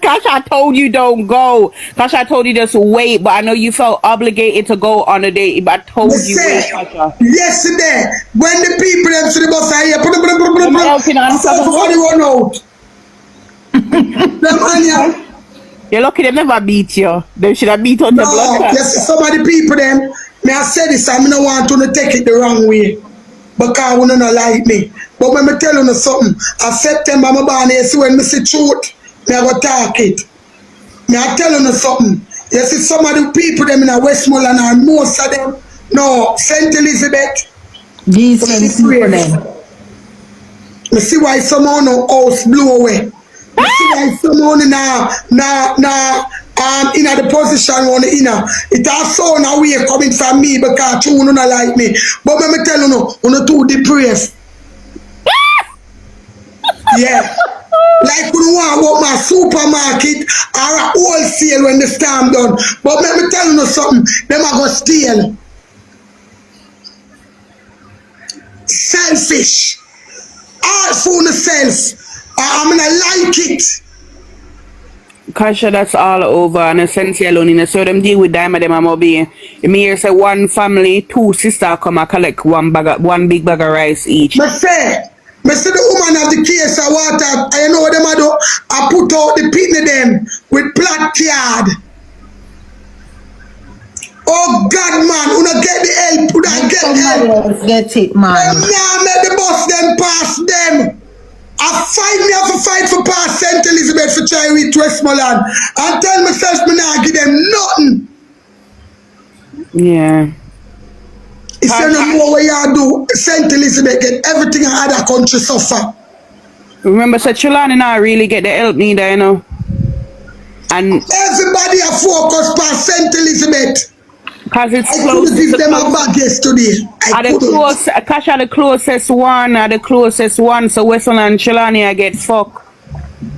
Gosh, I told you don't go. Gosh, I told you just wait, but I know you felt obligated to go on a date. But I told you wait, Kasha. Yesterday, when the people them see the bus are here, somebody run out. You're lucky they never beat you. They should have beat on the blood. Yes, some of the people them, may I say this, I don't want to take it the wrong way. Because we don't like me. But when I tell you something, in September, I'm born here, so when I see truth, I go talk it. I tell you something. You see some of the people them in Westmoreland and most of them, no, St. Elizabeth. Decent people them. You see why someone no house blew away. You see why someone in the position one it has sound away coming from me because you don't like me. But let me tell you no too depressed. Yeah. Like we want to walk my supermarket or a wholesale when the storm done. But let me tell you something, them are going to steal. Selfish. All for themselves. I'm going to like it. Kasha, that's all over. And essentially alone, so them deal with them and them and be. Me here say one family, 2 sisters come and collect one big bag of rice each. I see the woman have the case of water, I know what them do. I put out the pitney them with black yard. Oh God, man, you not get the help, you not get help. Get it, man. Now make the bus them pass them. I have to fight for pass St. Elizabeth for try with Westmoreland. I tell myself me not give them nothing. Yeah. If you don't know what you do, St. Elizabeth get everything in other countries suffer. Remember, so Chilani now really get the help neither, you know. And everybody are focused past St. Elizabeth. Because it's I couldn't give them a bag yesterday. Kasha the closest one, so Western and Chilani I get fucked.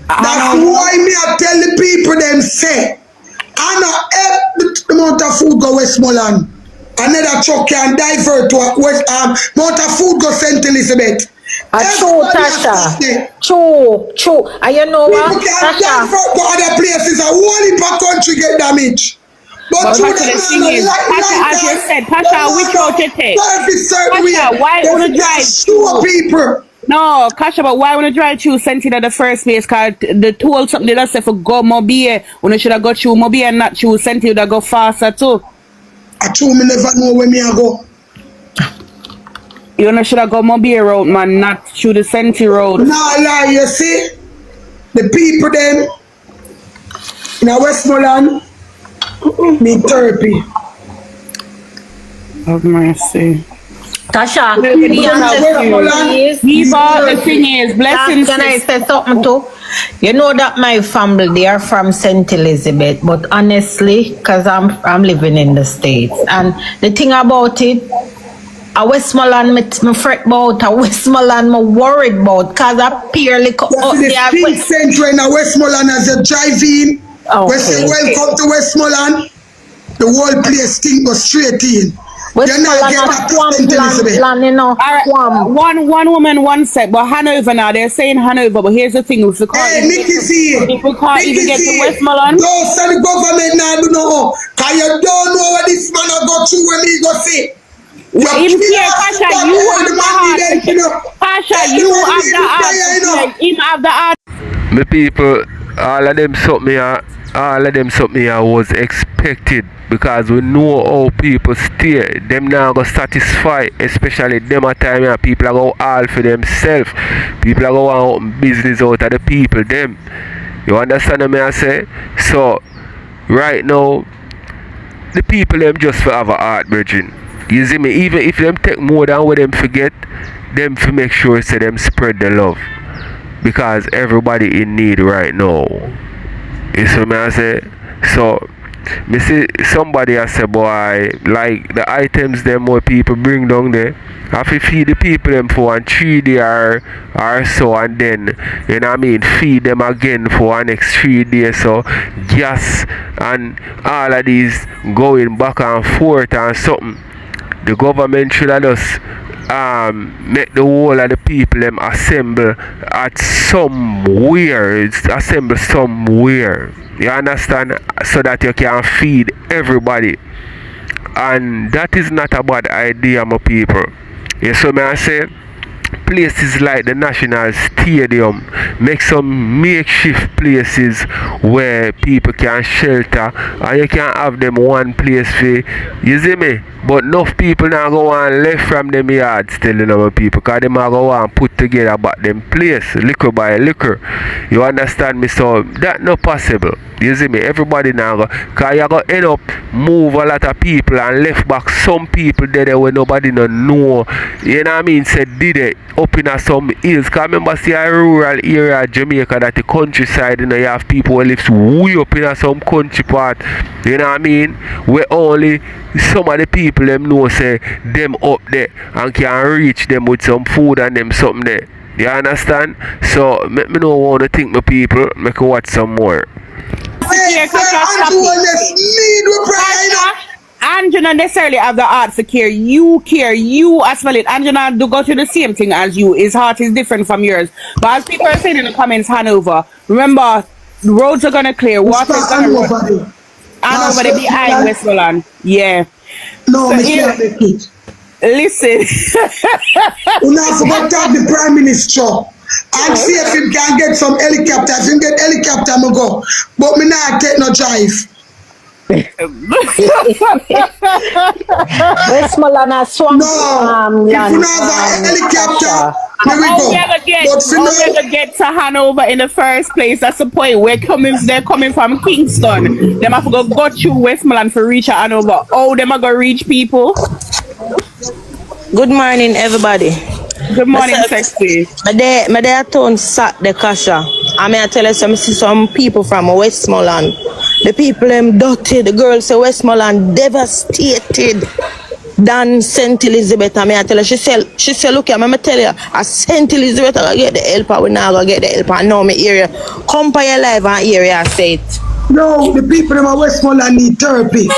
That's why me I tell the people them say, I know every amount of food go Westmoreland. Another truck can divert to amount of food go St. Elizabeth. True, Tasha. True. And you know People what, can't Tasha? for other places. A whole heap of country get damaged. But But Tasha, the thing is, Tasha, as you said, Tasha, which road you take? Tasha, why wanna drive? Sure people. No, Kasha, but why wanna drive through Sentinel in the first place? Cause the tool something they just say for go Mobile. When you should have got through Mobile and not through Sentinel that go faster too. I told me never know where me I go. You know should have go Mobile road, man, not through the Sentinel road. Nah, lie, you see? The people them in Westmoreland need therapy. Have mercy. Tasha, People the them in answer Westmoreland is, need The therapy. thing is, blessings. can I say something too? You know that my family, they are from St. Elizabeth, but honestly, because I'm living in the States, and the thing about it, a Westmoreland, me fret about, a Westmoreland, me worried about, because I purely You see the Pink Central in Westmoreland as you drive in. We say welcome to Westmoreland. The whole place thing go straight in. You're not Westmoreland getting a back to swamp St. Elizabeth. land, you know, All right, swamp. one woman, one set, but Hanover now, they're saying Hanover, but here's the thing, if we can't Hey, even Nicky C. if we can't even get to Westmoreland, Don't say the government now do know. Cause you don't know what this man a go through when he go say. him here, Pasha, you have the heart. Pasha, you have the heart. Him have the heart. My people, all of them something here was expected because we know how people stay. Them now go satisfy, especially them at time here. People are go all for themselves. People are go want business out of the people. Them, you understand what I say? So right now, the people them just for have a heart, virgin. You see me? Even if them take more than what them forget, them for make sure say them spread the love. Because everybody in need right now. You see me I say? So me see somebody I say, boy, like the items them more people bring down there, I have to feed the people them for 3 days or so, and then you know what I mean, feed them again for an next 3 days. So gas and all of these going back and forth and something. The government should have just make the whole of the people them assemble at somewhere. Assemble somewhere. You understand? So that you can feed everybody. And that is not a bad idea, my people. You see me I say? Places like the National Stadium, make some makeshift places where people can shelter, and you can have them one place for, you see me? But enough people now go on left from them yards still, you know, people, because them are go on put together about them place, liquor by liquor. You understand me? So that not possible. You see me? Everybody now go, because you go end up move a lot of people and left back some people there where nobody no know. You know what I mean? Said did it up in some hills. Because remember see a rural area of Jamaica that the countryside, you know, you have people who live way up in some country part. You know what I mean? Where only some of the people them know say them up there and can reach them with some food and them something there. You understand? So make me know what to think, my people. Make me watch some more. Hey, Andrew not necessarily have the heart for care. You care. You as well. Andrew not do go through the same thing as you. His heart is different from yours. But as people are saying in the comments, Hanover, remember, the roads are gonna clear. Water is gonna run. Hanover, they behind Westmoreland. Yeah. No, So me here- can't make it. Listen. We now forgot to have the Prime Minister. And see if we can get some helicopters. If we get helicopter, me go. But me not take no drive. Westmoreland a swamp No, if land. we not have a helicopter, here we How go. we ever get, But for how we now, ever get to Hanover in the first place? That's the point. They're coming from Kingston. Them have to go through Westmoreland for reach Hanover. Oh, them are gonna reach people. Good morning, everybody. Good morning, sexy. My day turn sat the Kasha. I mean, I tell you some people from Westmoreland. The people them dirty. The girls say Westmoreland devastated than St. Elizabeth. I mean, I tell her, she say, look, I'm gonna tell you, at St. Elizabeth, I get the help, we now go get the help. I know my area. Come by your life and area, I say it. no, the people in Westmoreland need therapy.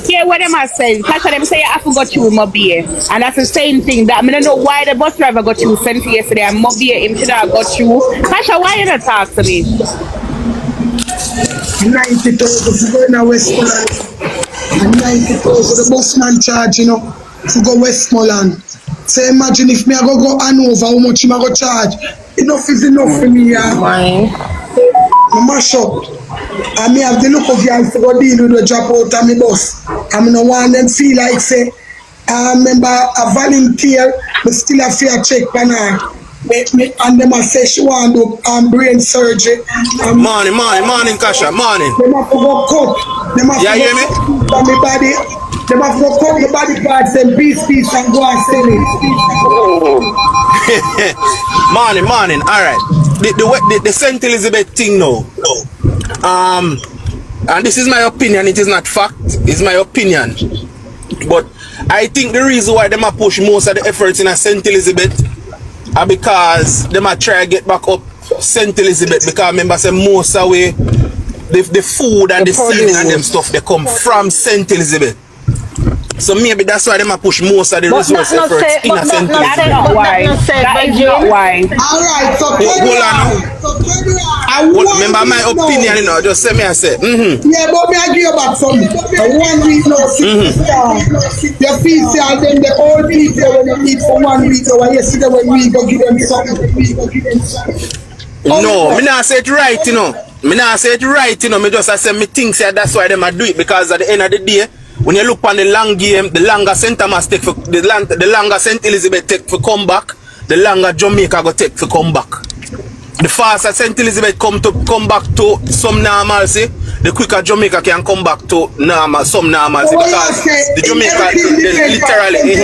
Yeah, what am I saying? Kasha, them say I forgot you Mobile. And that's the same thing. That I don't know why the bus driver got you sent yesterday and Mobile him should have got you. Kasha, why you not talk to me? 90,000 to go in a Westmoreland. And 90,000 the busman charge, you know, to go Westmoreland. So imagine if me I go Hanover, how much him I go charge. Enough is enough for me, yeah. Why? I mash up. And me have the look of girl to go deal with the drop out of me bus. And I no want them feel like say, I remember a volunteer, but still a fair check for her. And them a say she want to do brain surgery. Morning, Kasha, morning. Them have to go cut. Them have to hear me? cut my body. Them have to go cut the body parts and piece and go and sell it. Morning. All right. The St. Elizabeth thing now. And this is my opinion. It is not fact. It's my opinion. But I think the reason why them a push most of the efforts in a St. Elizabeth are because them a try to get back up St. Elizabeth, because remember say most of the food and the seasoning and them stuff they come from St. Elizabeth. So maybe that's why they might push most of the resource efforts in a St. Elizabeth. That's not why. That is not why. Alright, so hold on. Remember my opinion, you know, just say me I say. Yeah, but me I give you back something. 1 week now, 6 star. Your fees are then the old people when you eat for 1 week or yesterday when we go give them something. No, me not say it right, you know. Me just say me think say that's why them a do it, because at the end of the day, when you look on the long game, the longer St. Thomas take for the longer St. Elizabeth take for come back, the longer Jamaica go take for come back. The faster St. Elizabeth come back to some normalcy, the quicker Jamaica can come back to some normalcy, because the Jamaica literally.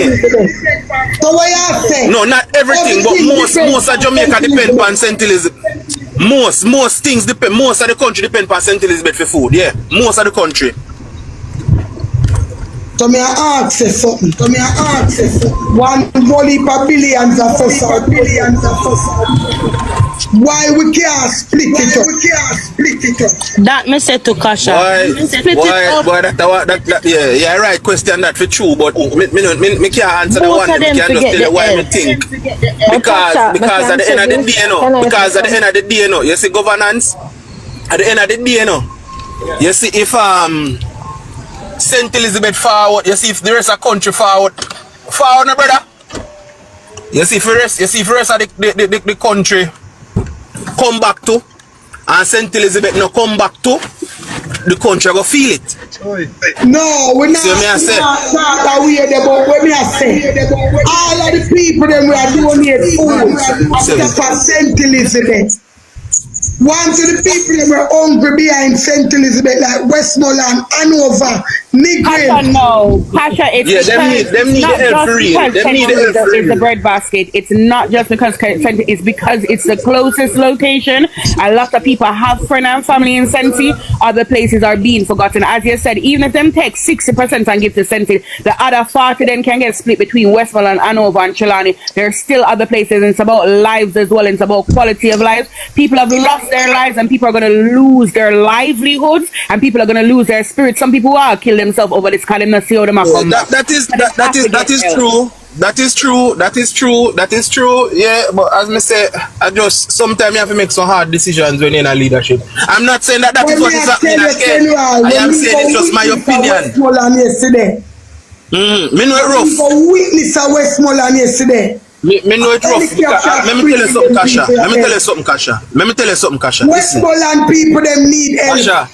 So what you say? No, not everything, but most of Jamaica depend on St. Elizabeth. Most things depend. Most of the country depend on St. Elizabeth for food. Yeah, most of the country. So me I ask you something. One whole heap of billions of us. Why we can't split it up? That me said to Kasha. Boy, yeah, right. Question that for true, but me can't answer the one. Me can't just tell you why me think. Because at the end of the day, you know, you see governance. At the end of the day, you know, you see if St. Elizabeth forward, you see if the rest of the country forward, no brother. You see if the rest of the country come back to, and St. Elizabeth no come back to, the country go feel it. No, we're not. When I say all of the people that we are donating food except for St. Elizabeth. One to the people that were hungry behind St. Elizabeth, like Westmoreland, Hanover, Kasha, no. Kasha, it's them need the help for real. Them need the help for real. It's the breadbasket. It's not just because it's because it's the closest location. A lot of people have friends and family in Senti. Other places are being forgotten. As you said, even if them take 60% and give to Senti, the other 40 then can get split between Westmoreland, Hanover, and Trelawney. There are still other places, and it's about lives as well. And it's about quality of life. People have lost their lives, and people are going to lose their livelihoods, and people are going to lose their spirit. Some people are killing themselves over this because they not see how them come back. That is true. Yeah, but as I say, I just sometimes you have to make some hard decisions when you're in a leadership. I'm not saying that is what is happening again. I am saying it's just my opinion. Me know it rough. Witness at Westmoreland yesterday. Me know it rough. Let me tell you something, Kasha. Westmoreland people them need help.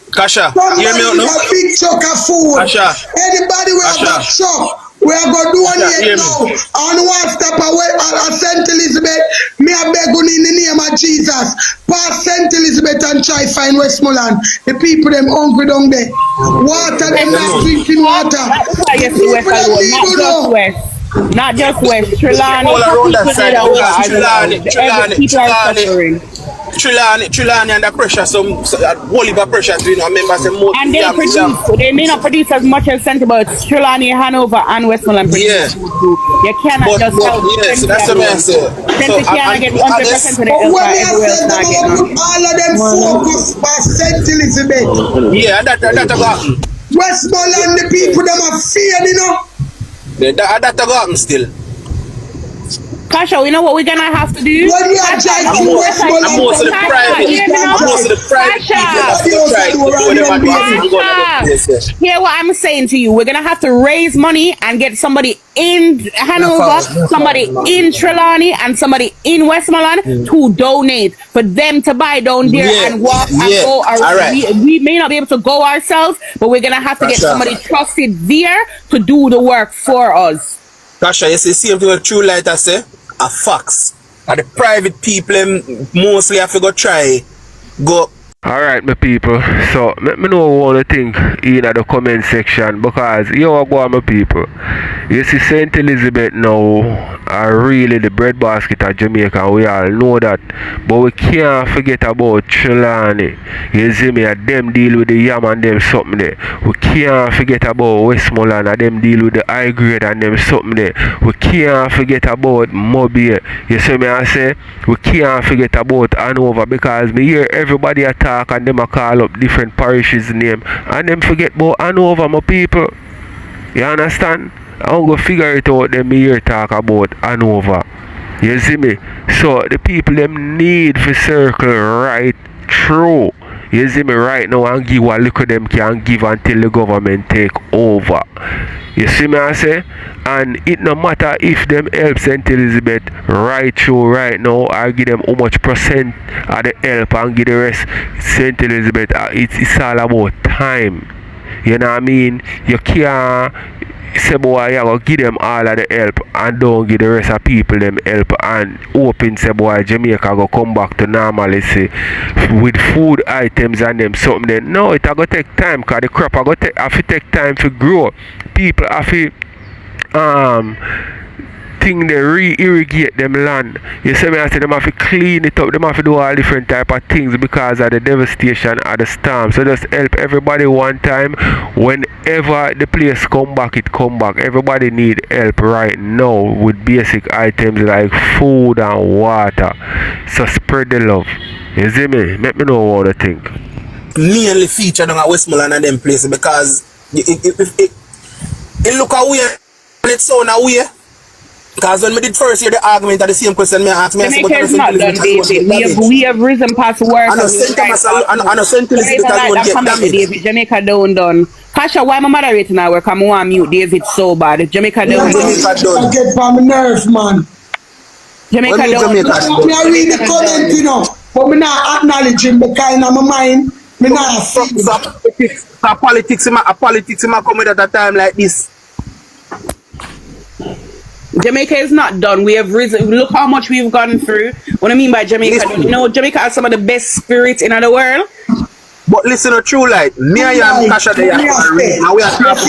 Kasha, hear me out now. A big truck of food. Kasha. Anybody will have a truck. We are going to do one here now. And one step away at St. Elizabeth. Me a beg in the name of Jesus. Pass St. Elizabeth and try find Westmoreland. The people them hungry down there. Water, them not drinking water. That's why you see West alone, not just West. Not just West, Trelawney. All around that side. Trelawney under pressure, some whole heap of pressure, you know, members and more. And they may not produce as much as Senti, but Trelawney, Hanover, and Westmoreland produce. You cannot just tell. Yes, that's what I say. Senti cannot get 100% of the everywhere else not getting. All of them focus on St. Elizabeth. Yeah, that Westmoreland, the people them are feared, you know. That go happen still. Kasha, you know what we're gonna have to do? When you are trying to Westmoreland, I'm most of the private. I'm most of the private people that try. Hear what I'm saying to you. We're gonna have to raise money and get somebody in Hanover, somebody in Trelawney, and somebody in Westmoreland to donate for them to buy down there and walk and go. We may not be able to go ourselves, but we're gonna have to get somebody trusted there to do the work for us. Kasha, you see, same thing with True Light, I say, a fax. And the private people mostly have to go try, go. Alright, my people, so let me know what you think in the comment section, because you are going, my people. You see, St. Elizabeth now are really the breadbasket of Jamaica, we all know that, but we can't forget about Trelawney. You see me, them deal with the yam and them something there. We can't forget about Westmoreland and them deal with the high grade and them something there. We can't forget about Mobile. You see me, I say, we can't forget about Hanover, because me hear everybody attack and them a call up different parishes name and them forget about Hanover, my people. You understand? I'm going to figure it out, them here talk about Hanover. You see me? So the people them need to circle right through. You see me right now and give what look at them can give until the government take over. You see me I say? And it no matter if them help St. Elizabeth right through right now or give them how much percent of the help and give the rest St. Elizabeth, it's all about time. You know what I mean? You can't say boy you go give them all of the help and don't give the rest of people them help and hoping say boy Jamaica go come back to normalcy with food items and them something then. No, it go take time because the crop have to take time to grow. People have to they re-irrigate them land. You see me I say them have to clean it up, them have to do all different type of things because of the devastation of the storm. So just help everybody one time. Whenever the place come back, it come back. Everybody need help right now with basic items like food and water. So spread the love. You see me? Let me know what you think. Mainly featured on Westmoreland and them places because it look away and it sound away. Because when we did first hear the argument of the same question, me asked me, I said, we have risen past work. I know St. Elizabeth won't get damaged. Jamaica done. Kasha, why my moderator now work? I'm going to mute David so bad. Jamaica done. I get from my nerve, man. Jamaica done. I read the comment, you know, but me not acknowledging because in my mind, me not a politics come with at a time like this. Jamaica is not done. We have risen. Look how much we've gone through. What I mean by Jamaica, you know, Jamaica has some of the best spirits in the world. But listen to True Light. Me and Kasha they are now we are trying to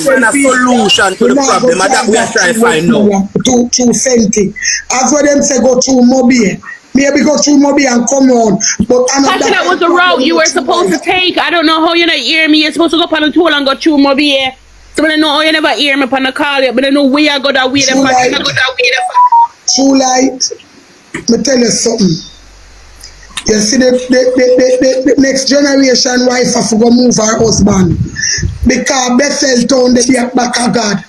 find a solution to the problem and that we are trying to find now. To Fenty. As for them say go to Mobile. Maybe go through Mobile and come on. But that was the route you were supposed to take. I don't know how you not hear me. You're supposed to go up on the toll and go through Mobile. So I know you never hear me on the call yet, but I know where I go that way. True Light, me tell you something. You see the next generation wife have to go move her husband. Because Bethel town they be back of God.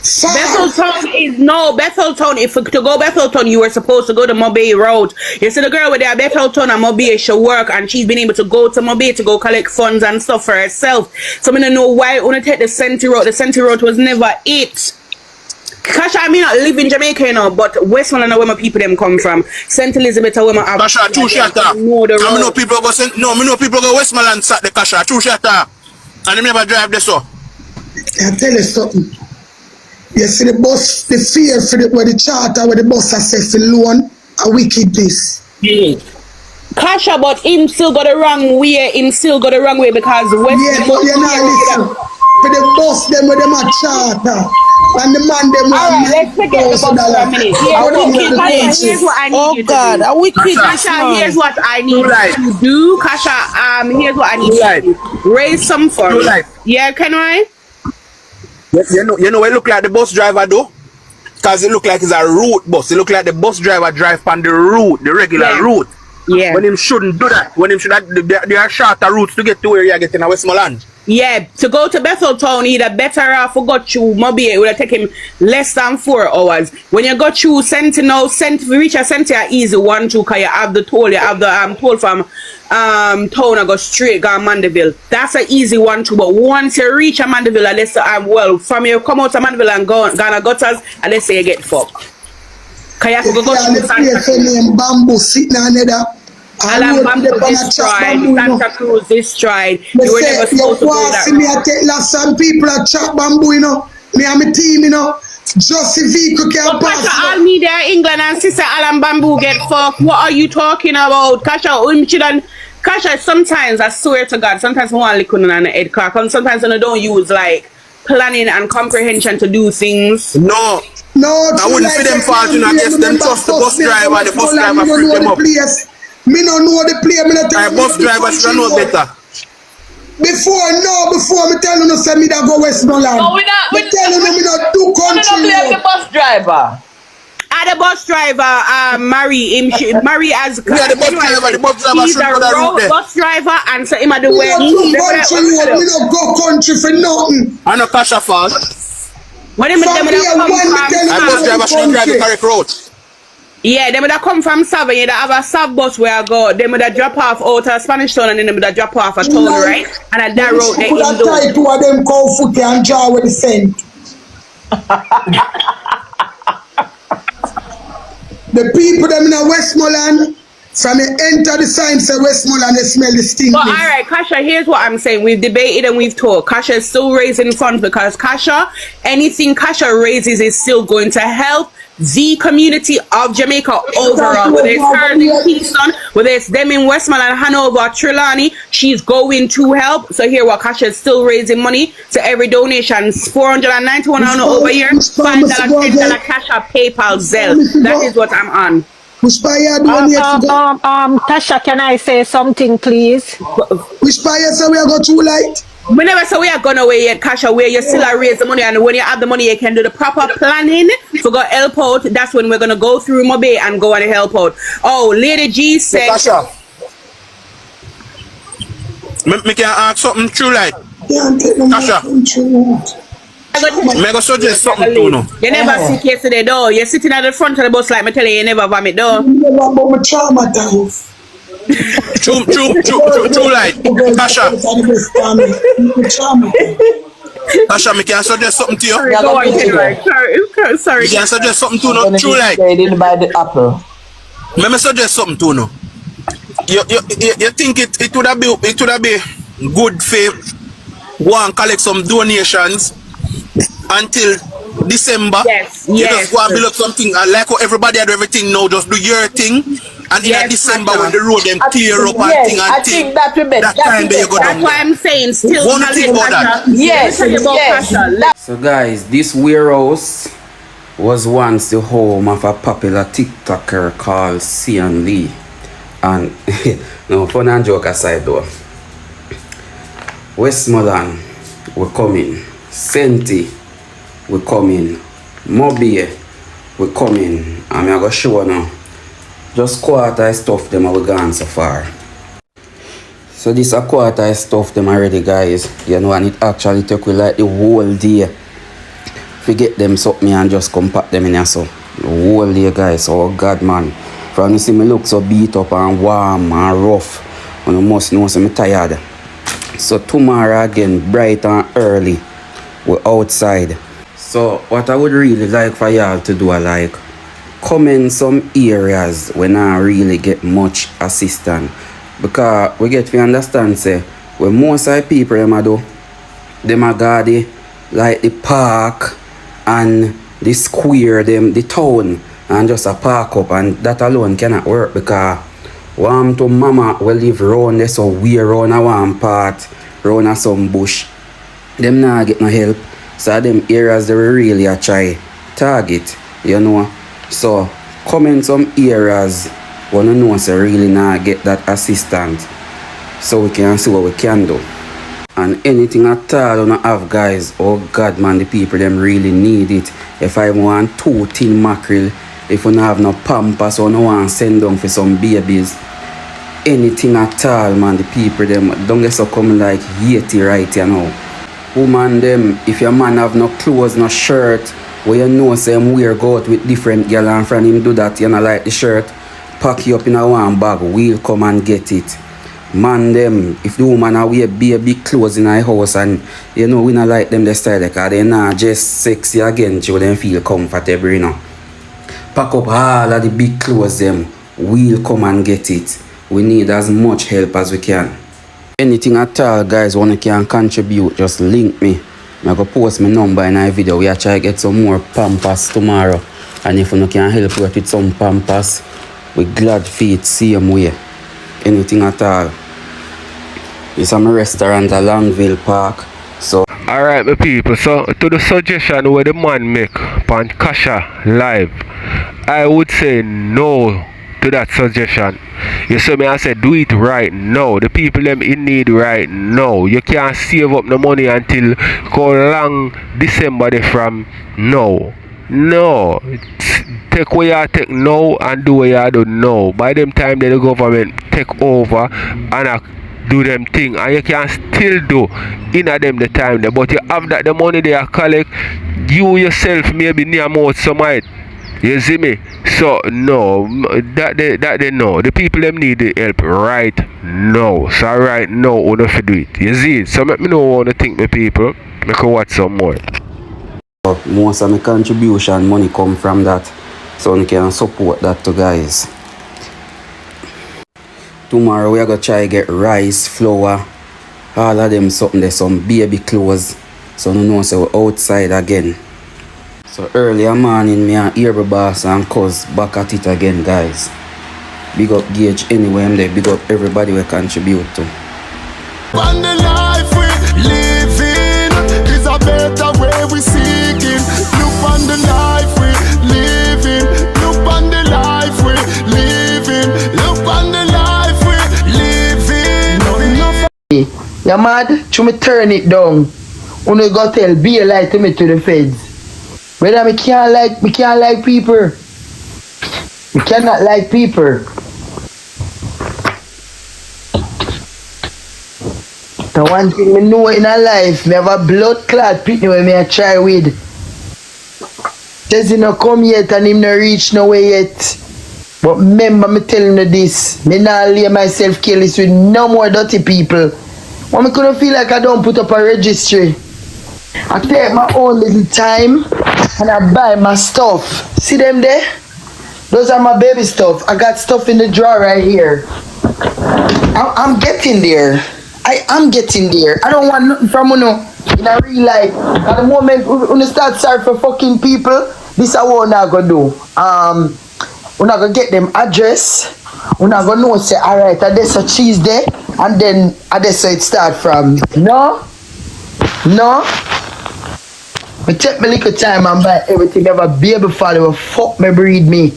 Betheltown, if to go Betheltown, you were supposed to go to Mobile Road. You see the girl with there, Betheltown and Mobile, she work and she's been able to go to Mobile to go collect funds and stuff for herself. So I don't know why I want to take the Senti Road. The Senti Road was never it. Kasha, I mean not live in Jamaica, you know, but Westmoreland are where my people them come from. St. Elizabeth are where my Kasha, true shatter. I know people go Westmoreland sat the Kasha, true shatter. And they never drive this so. I tell you something. You see the bus, the fear for where the charter, where the bus assess the loan, a wickedness. Yeah. Kasha, but him still got the wrong way. Because West. Yeah, but you're not listening. For the bus, them with them a charter. And the man, them alright, let's forget the bus for a minute. Here's what I need you to do. A wicked Kasha, here's what I need you to do. Kasha, here's what I need you to do. Raise some funds. Yeah, can I? You know it look like the bus driver though? Because it look like it's a route bus. It look like the bus driver drive on the route, the regular route. Yeah. When him shouldn't do that. When him should have, there are shorter routes to get to where you're getting in Westmoreland. Yeah, to go to Betheltown, he'd have better off got you maybe it would have taken him less than 4 hours. When you got you Sentinel, reach a Sentinel easy 1-2 cause you have the toll, you have the toll from town and go straight go Mandeville. That's an easy 1-2. But once you reach a Mandeville, let's say well, from you come out of Mandeville and go to Gutters, and let's say you get fucked. Cause you have to go to bamboo sitting on there. Alan Bamboo destroyed, Santa Cruz destroyed. You were never supposed to do that. Me I take last some people at chop bamboo, you know. Me and my team, you know. Just if vehicle can pass. All media England and sister Alan Bamboo get fucked. What are you talking about? Kasha, sometimes I swear to God, sometimes I want to lick on the head crack. And sometimes I don't use like planning and comprehension to do things. No, I wouldn't see them fault, you know. I guess them trust the bus driver, the bus driver freak them up. Me no know the play, me not tell you. Bus driver should know better. Before me tell you no say me that go Westmoreland. No, we not. Me tell you no me not do country. We not play the bus driver. The bus driver marry him. Marry as yeah, the bus driver he's should a go that route there. bus driver, and so him at the we way me no go country for nothing. I know Kasha fault. When him come from bus driver should drive the correct road. Yeah, they would have come from Sava, you have a Sav bus where I go. They would have drop off out of Spanish Town and then they would have drop off a town, right? And at that road they could have tied 2 of them cow foot and jaw with the scent. The people them in a Westmoreland, from you enter the sign say Westmoreland, they smell the stink. But alright, Kasha, here's what I'm saying. We've debated and we've talked. Kasha is still raising funds because Kasha, anything Kasha raises is still going to help the community of Jamaica overall. Whether it's her in Kingston, whether it's them in Westmoreland, Hanover, Trelawney, she's going to help. So here what Kasha is still raising money. So every donation, $491 over here, $5, $10 Kasha, PayPal, Zelle. That is what I'm on. Tasha, can I say something, please? Which buyer say we are going too light? We never say we are gone away yet, Kasha, where you still raise the money, and when you have the money, you can do the proper planning to go help out. That's when we're gonna go through Mobe and go and help out. Oh, Lady G said, Kasha, me can ask something true, like Kasha. Me go suggest something to you. You never sick yesterday, though. You're sitting at the front of the bus like me tell you never vomit, though. True, like Kasha. Kasha, me can suggest something to you. Sorry. Me can suggest something to you. True, like. They didn't buy the apple. Me suggest something to you. You think it would have be good for go and collect some donations until December? Yes. You just go and build up something, and like how everybody had everything now, just do your thing. And in December when the road them clear up and thing and I think that will be that time you go down. That's why I'm saying still. One thing about that. Yes. So guys, this warehouse was once the home of a popular TikToker called Cian Lee. And no, fun and joke aside though. Westmoreland, we're coming. Senti, we're coming. Mobile, we're coming. I'm going to show you now. Just quarter stuff them are gone so far. So this a quarter stuff them already, guys. You know, and it actually took we like the whole day to get them something and just compact them in here. So the whole day, guys. Oh God, man. From you see me look so beat up and warm and rough, and you must know so me tired. So tomorrow again, bright and early, we're outside. So what I would really like for y'all to do, like, come in some areas when I really get much assistance. Because we get to understand, say, when most of the people them do, them a go like the park and the square, them the town, and just a park up, and that alone cannot work because warm to mama will live round there, so we round a one part, round a some bush. Them not get no help. So them areas they will really a try target, you know. So come in some areas when you know so really not get that assistance, so we can see what we can do. And anything at all you don't have, guys, oh God, man, the people them really need it. If I want 2 tin mackerel, if you don't have no pampas or no want send down for some babies, anything at all, man. The people them don't get so come like yeti right you know. Woman them, if your man have no clothes, no shirt, where you know say him wear go out with different girl and from him do that, you know like the shirt, pack you up in a one bag, we'll come and get it. Man them, if the woman a wear big clothes in her house and you know we not like them the style because they not just sexy again, so them feel comfortable, you know. Pack up all of the big clothes them, we'll come and get it. We need as much help as we can. Anything at all guys wanna can contribute, just link me. I go post my number in a video. We are trying to get some more pampers tomorrow. And if you can help out with some pampers, we glad for it same way. Anything at all. It's a restaurant at Longville Park. So alright my people, so to the suggestion where the man make on Kasha live, I would say no to that suggestion. You see me, I said do it right now. The people them in need right now. You can't save up the money until go long December they from now. No. Take what you take now and do what you do now. By them time the government take over and do them thing and you can still do in a them the time there. But you have that the money they are collect, you yourself maybe near more some might. You see me? So no, that they know. The people them need the help right now. So right now we have to do it. You see? So let me know what you think, my people. Make you watch some more. Most of my contribution money come from that. So you can support that to guys. Tomorrow we are gonna try get rice, flour, all of them something there, some baby clothes. So you know so we're outside again. So earlier morning, me and barbz and cuz back at it again, guys. Big up Gage anyway, I'm there. Big up everybody we contribute to. On the life we living is a better way we seeking. Look on the life we living. Look on the life we living. Look on the life we living. You mad? Should me turn it down? Only go tell be a lie to me to the feds. Whether me can't like people. We cannot like people. The one thing me know in a life, me have a blood clot pitney where me a try with. Jesse no come yet and him no reach nowhere yet. But remember me telling you this, me not lay myself careless with no more dirty people. When me couldn't feel like I don't put up a registry. I take my own little time and I buy my stuff. See them there? Those are my baby stuff. I got stuff in the drawer right here. I'm getting there. I am getting there. I don't want nothing from you in a real life. At the moment when you start sorry for fucking people, this is what we're not gonna do. We're not gonna get them address. We're not gonna know say alright, there's a cheese there and then that's where it start from. No. I take my little time and buy everything. Never baby father will fuck me, breed me.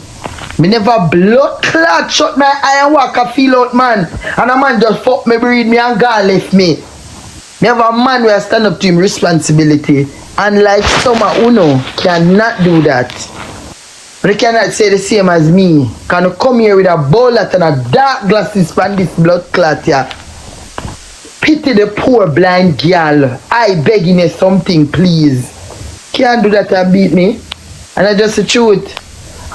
Me never blood clot shut my eye and walk a feel out man. And a man just fuck me, breed me and God left me. Never a man will stand up to him responsibility. And like some uno cannot do that. But they cannot say the same as me. Can you come here with a bowler and a dark glasses from this blood clot here? Pity the poor blind girl. I begging you something, please. Can't do that and beat me. And I just the truth.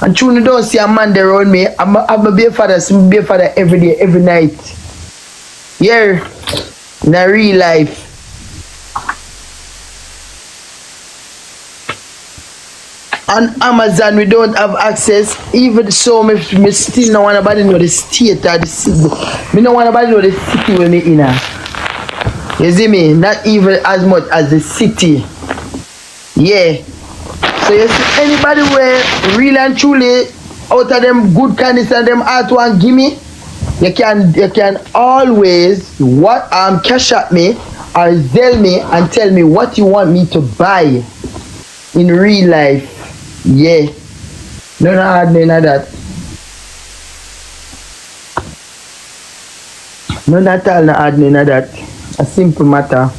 And truly don't see a man there around me. I'm a baby father, so I'm a baby father every day, every night. Yeah. In a real life. On Amazon we don't have access. Even so me still don't want nobody know the state or the city. Me don't want nobody know the city where me in. You see me? Not even as much as the city. Yeah. So you see anybody where really and truly out of them good kindness and them heart want give me, you can always cash at me or sell me and tell me what you want me to buy in real life. Yeah. No hard none of that. None at all no hard none of that. A simple matter.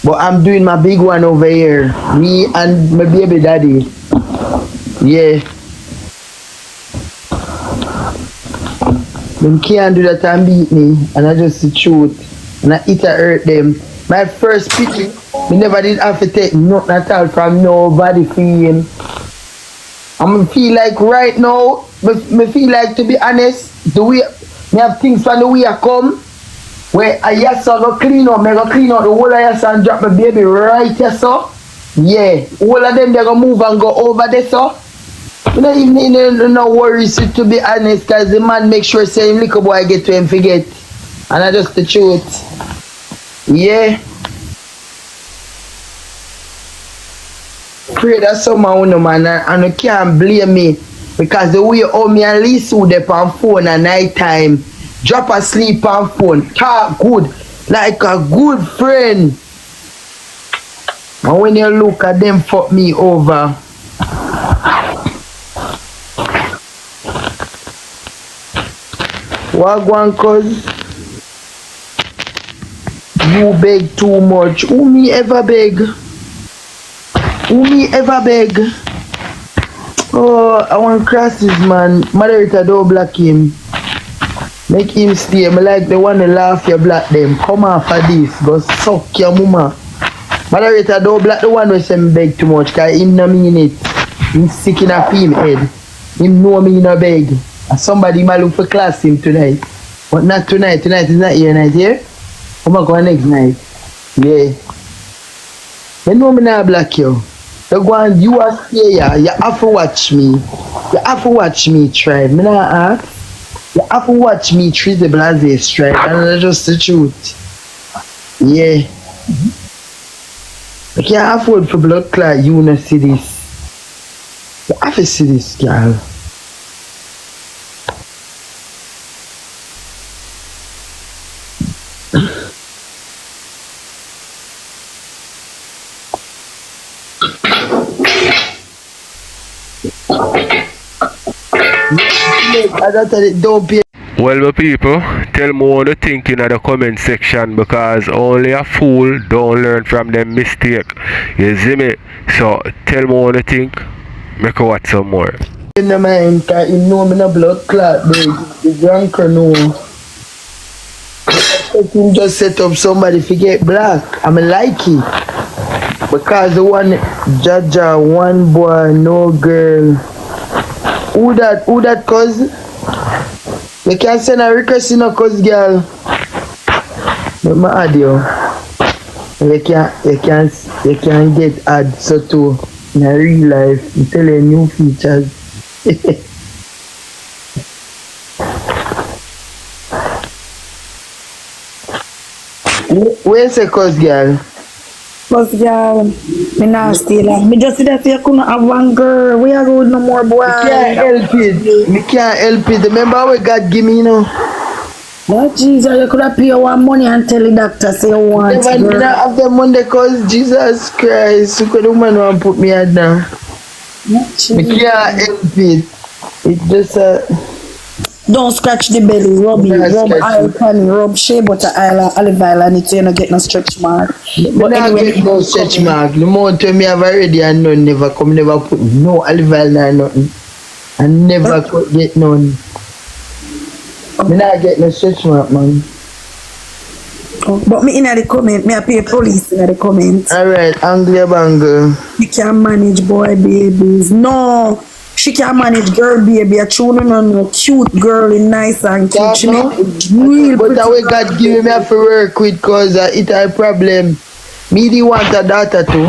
But I'm doing my big one over here. Me and my baby daddy. Yeah. Them can't do that and beat me, and I just the truth. And I eat and hurt them. My first pity, me never did have to take nothing at all from nobody for him. I feel like right now, me feel like, to be honest, the way me have things from the way I come, where I yes I go clean up, me go clean up the whole of yes and drop my baby right here, so. Yeah, all of them they go move and go over there, so. You know, even no worries, to be honest, because the man make sure say him little boy get to him forget. And I just the truth. Yeah. Pray that someone know, man, and you can't blame me. Because the way how me and Lisa would up on phone at night time, drop asleep on phone, talk good, like a good friend. And when you look at them fuck me over. Wagwan cuz you beg too much. Who me ever beg? Who me ever beg? Oh, I want crosses, man. Moderator, don't block him. Make him stay. I like the one that laugh you block them. Come off of this. Go suck your mama. Moderator, don't block the one who say me beg too much, cause him no mean it. Him sick in a him head. Him know me no beg. And somebody might look for class him tonight. But not tonight. Tonight is not your night, yeah? Come on, go next night. Yeah. You know me not block you. You go and you are stay here. You have to watch me. You have to watch me try. Me not ask. You have to watch me treat the bybz strike. And that's just the truth. Yeah. I can't afford for blood clot. You wanna see this. You have to see this, girl. Well, my people, tell me what you think in the comment section, because only a fool don't learn from them mistake. You see me? So tell me what you think. Make a watch some more. In the mind, cause you know me no blood clot, the drunker know. Him just set up somebody to get black. I'm like it. Because the one Jaja, one boy, no girl. Who that cuz? You can't send a request in a cuz girl. But my audio. You can't get ads so too in a real life. You tell you new features. Where's the cuz girl? Cuz girl, me not stay like me just see that you couldn't have one girl. We are good no more boy. Me can't help it. Me can't help it. Remember what God give me, you know? What Jesus, you could have pay one money and tell the doctor say you want never girl. Never have the money cause Jesus Christ. You could woman want put me out now. Me can't help it. It just don't scratch the belly, rub it, rub oil pan, rub shea butter, olive oil on it so you don't get no stretch mark. But anyway, get no stretch mark. The moment me have already and none never come, never put no olive oil or nothing. And never could get none. Me not get no stretch mark, man. But me in the comment, me I pay police in the comment. Alright, Anglia Bangle. You can't manage boy babies. No. She can manage girl baby, a children on a cute girl in nice and cute. She make real but the way God give me to work with cause it a problem. Me the want a daughter too.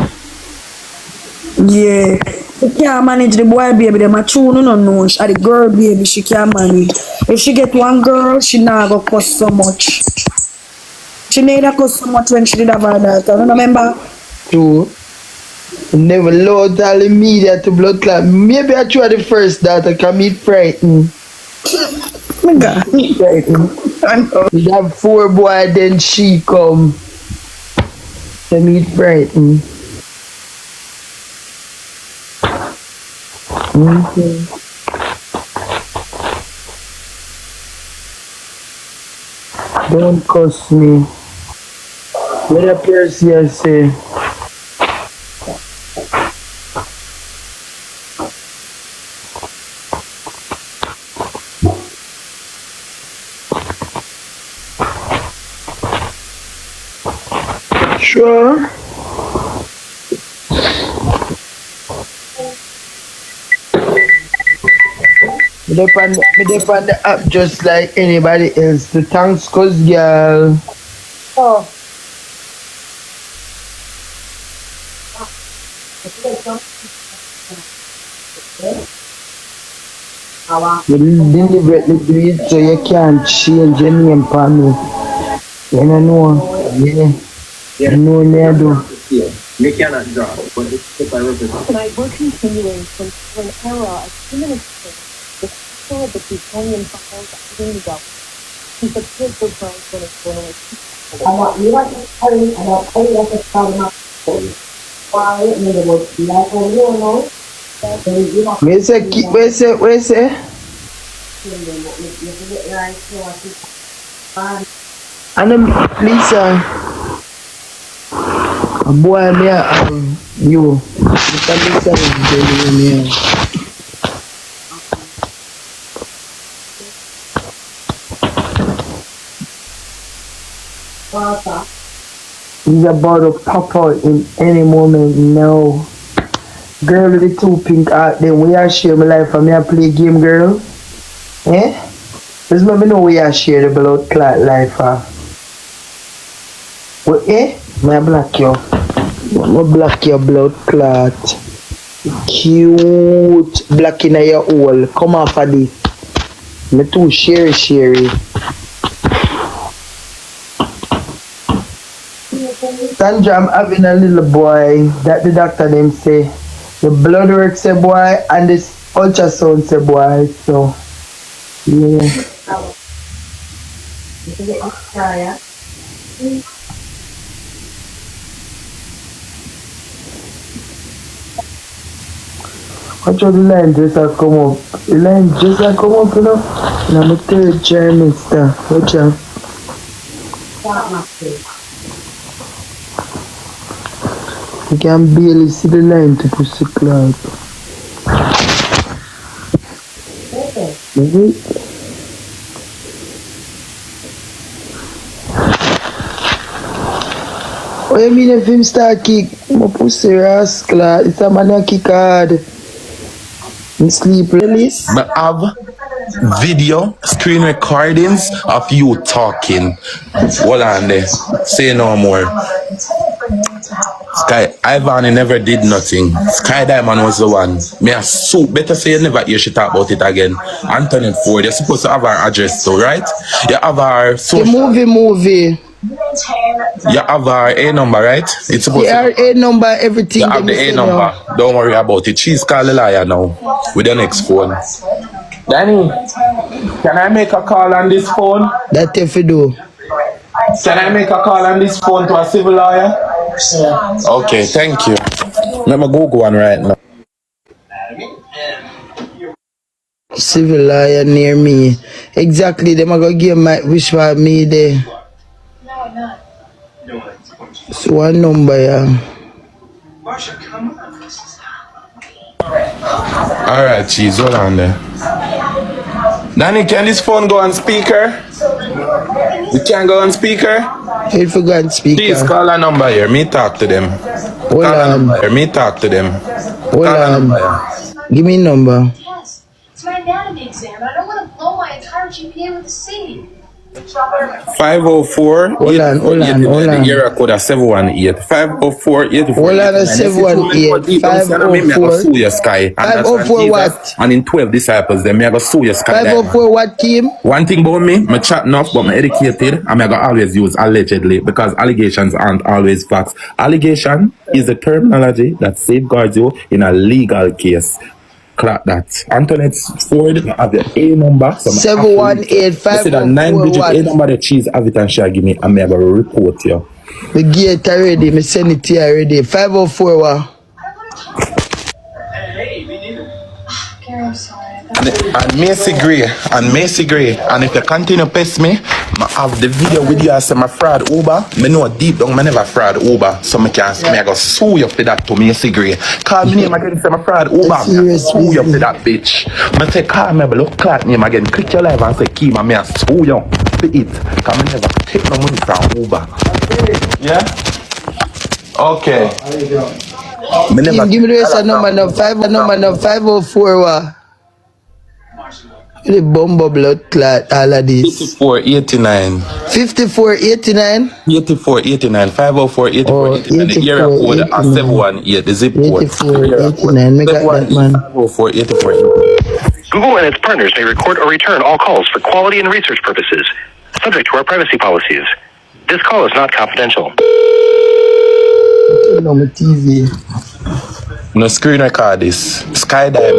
Yeah. She can't manage the boy baby, them a children on no. She the girl baby she can't manage. If she get one girl, she not go cost so much. She need to cost so much when she did have her daughter. You remember? True. Never load all the media to blood clot. Maybe I try the first daughter can meet frightened. My God. We have 4 boys, then she come to meet frightened. Don't cuss me. Let a person say. Sure. Me depend on the app just like anybody else. The thanks cause girl. Oh. You deliberately do it so you can't change your name for me. You don't know. Yeah. You know me I do. We cannot draw, but it's if I represent. Tonight we're continuing from an era of administration with people of the Plutonian files at Ringa. He's a political journalist. I want you to tell me about how you have to start my story. Why in the words like I don't know. Where's it? And Lisa, a boy me you. Mr. Lisa is telling me. He's about to pop out in any moment now. Girl with the two pink heart, then we are share my life and me I play game, girl. Eh? Just let me know we are share the blood clot life. Well, eh? Me I block you. Me block your blood clot. Cute. Black in your hole. Come off of this. Me too sherry. Sandra, I'm having a little boy that the doctor them say the blood work say boy and this ultrasound say boy, so yeah. Watch out the line just a come up. The line just a come up, you know. And I'm a third trimester. Watch out. You can barely see the line to pussy cloud. What you mean if him start kick? My pussy rascal. It's a man a kick hard. And sleep release. I have video screen recordings of you talking. Hold on there. Say no more. Sky Ivany never did nothing. Sky Diamond was the one. Me a soup. Better say you never hear she talk about it again. Antoinette Ford, you're supposed to have her address too, right? You have her social. The movie. You have her A number, right? It's supposed to A number, everything. You have the A number. Now. Don't worry about it. She's called a liar now. With the next phone. Danny, can I make a call on this phone? That if you do. Can I make a call on this phone to a civil lawyer? Yeah. Okay, thank you. Let me Google one right now. Civil lawyer near me. Exactly, them are gonna give my wish for me there. So one number, yeah. Alright, cheese, hold on there. Danny, can this phone go on speaker? It can go on speaker? If you go on speaker. Please call a number here. Me talk to them. Hold on. Me talk to them. Hold on. Give me a number. Yes. It's my anatomy exam. I don't want to blow my entire GPA with a C. 504. Hold on. The error code is 718. 504 84. Hold on, 718. 504. 504 what? And in 12 disciples, then me I go sue your sky. 504 what, Kim? One thing about me, I chat enough, but I'm educated, and I go always use allegedly because allegations aren't always facts. Allegation is a terminology that safeguards you in a legal case. Clap that. Antoinette Ford have the A number. 718 that 9-digit A number the cheese have it and shall give me and me have a report you. The gate already, me send it to you already. 504 what? I'm sorry. And Macy Gray, and if you continue to pest me, I have the video with you as my fraud Uber. Me know deep down, I never fraud Uber, so me can me I go sue you for that to Macy Gray. Call me name again, say my fraud Uber. I sue you for that bitch. I say call me, look clock name again. Click your live and say Kima, me I sue you for it. Cause I never take no money from Uber. Yeah. Okay. Give me the rest of number now. 504 what? The bumbo blood clot, all of this. 5489. 5489? 8489. 504-8489. The area code is 718. The zip code. 8489. Me got that, man. 504-8489. Google and its partners may record or return all calls for quality and research purposes, subject to our privacy policies. This call is not confidential. No, my TV. No screen record this. Skydive.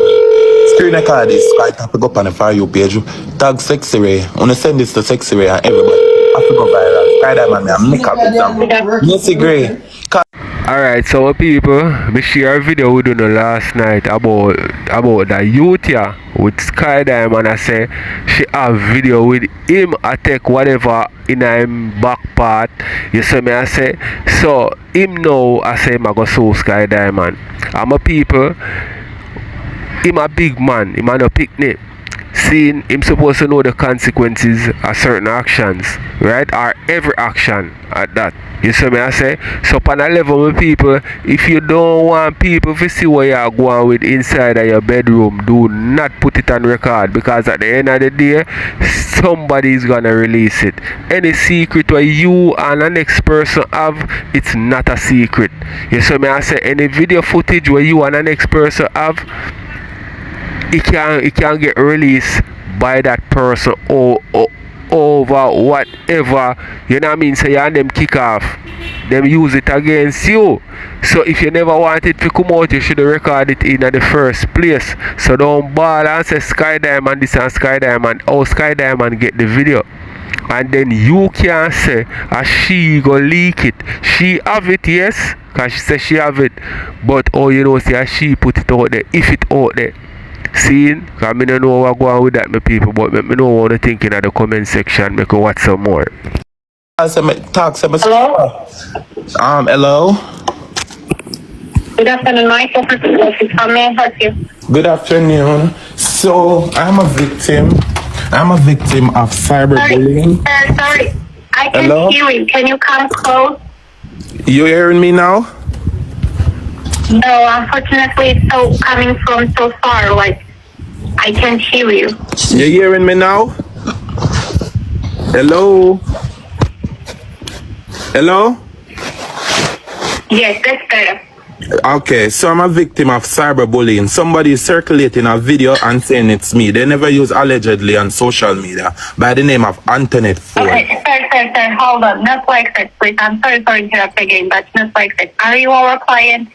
Screen record this. Sky tap go up on the For You page. Tag Sexy Ray. Wanna send this to Sexy Ray and everybody. I forgot viral. Skydive man, I'm make up with them. Messy Gray. Alright, so people, me share a video we done last night about the youth here with Skydive, and I say she have video with him I take whatever in him back part. You see me I say, so him know I say I go sue Skydive man. I'm a people, him a big man, him a no picnic. Seeing him supposed to know the consequences of certain actions, right? Or every action at that. You see me I say? So on a level with people, if you don't want people to see what you are going with inside of your bedroom, do not put it on record, because at the end of the day, somebody is gonna release it. Any secret where you and the next person have, it's not a secret. You see me I say? Any video footage where you and the next person have, it can get released by that person or over whatever, you know what I mean, so you and them kick off, them use it against you. So if you never want it to come out, you should record it in the first place. So don't ball and say Skydive man this and Skydive man, oh Skydive man get the video, and then you can say she go leak it. She have it, yes, because she says she have it, but oh you know say she put it out there, if it out there. Seeing, because I don't know what going on with that, my people, but I know what I'm thinking in the comment section. Make watch some more. Hello? Hello? Good afternoon, Michael. How may I help you? Good afternoon. So, I'm a victim of cyberbullying. Sorry. I can Hello? hear you. Can you come close? You hearing me now? No, unfortunately, it's so coming from so far. Like, I can't hear you. You hearing me now? Hello? Hello? Yes, that's better. Okay, so I'm a victim of cyberbullying. Somebody is circulating a video and saying it's me. They never use allegedly on social media by the name of Antoinette Ford. Okay, sir, hold on. Not like that, please. I'm sorry for interrupting again, but not like that. Are you our client?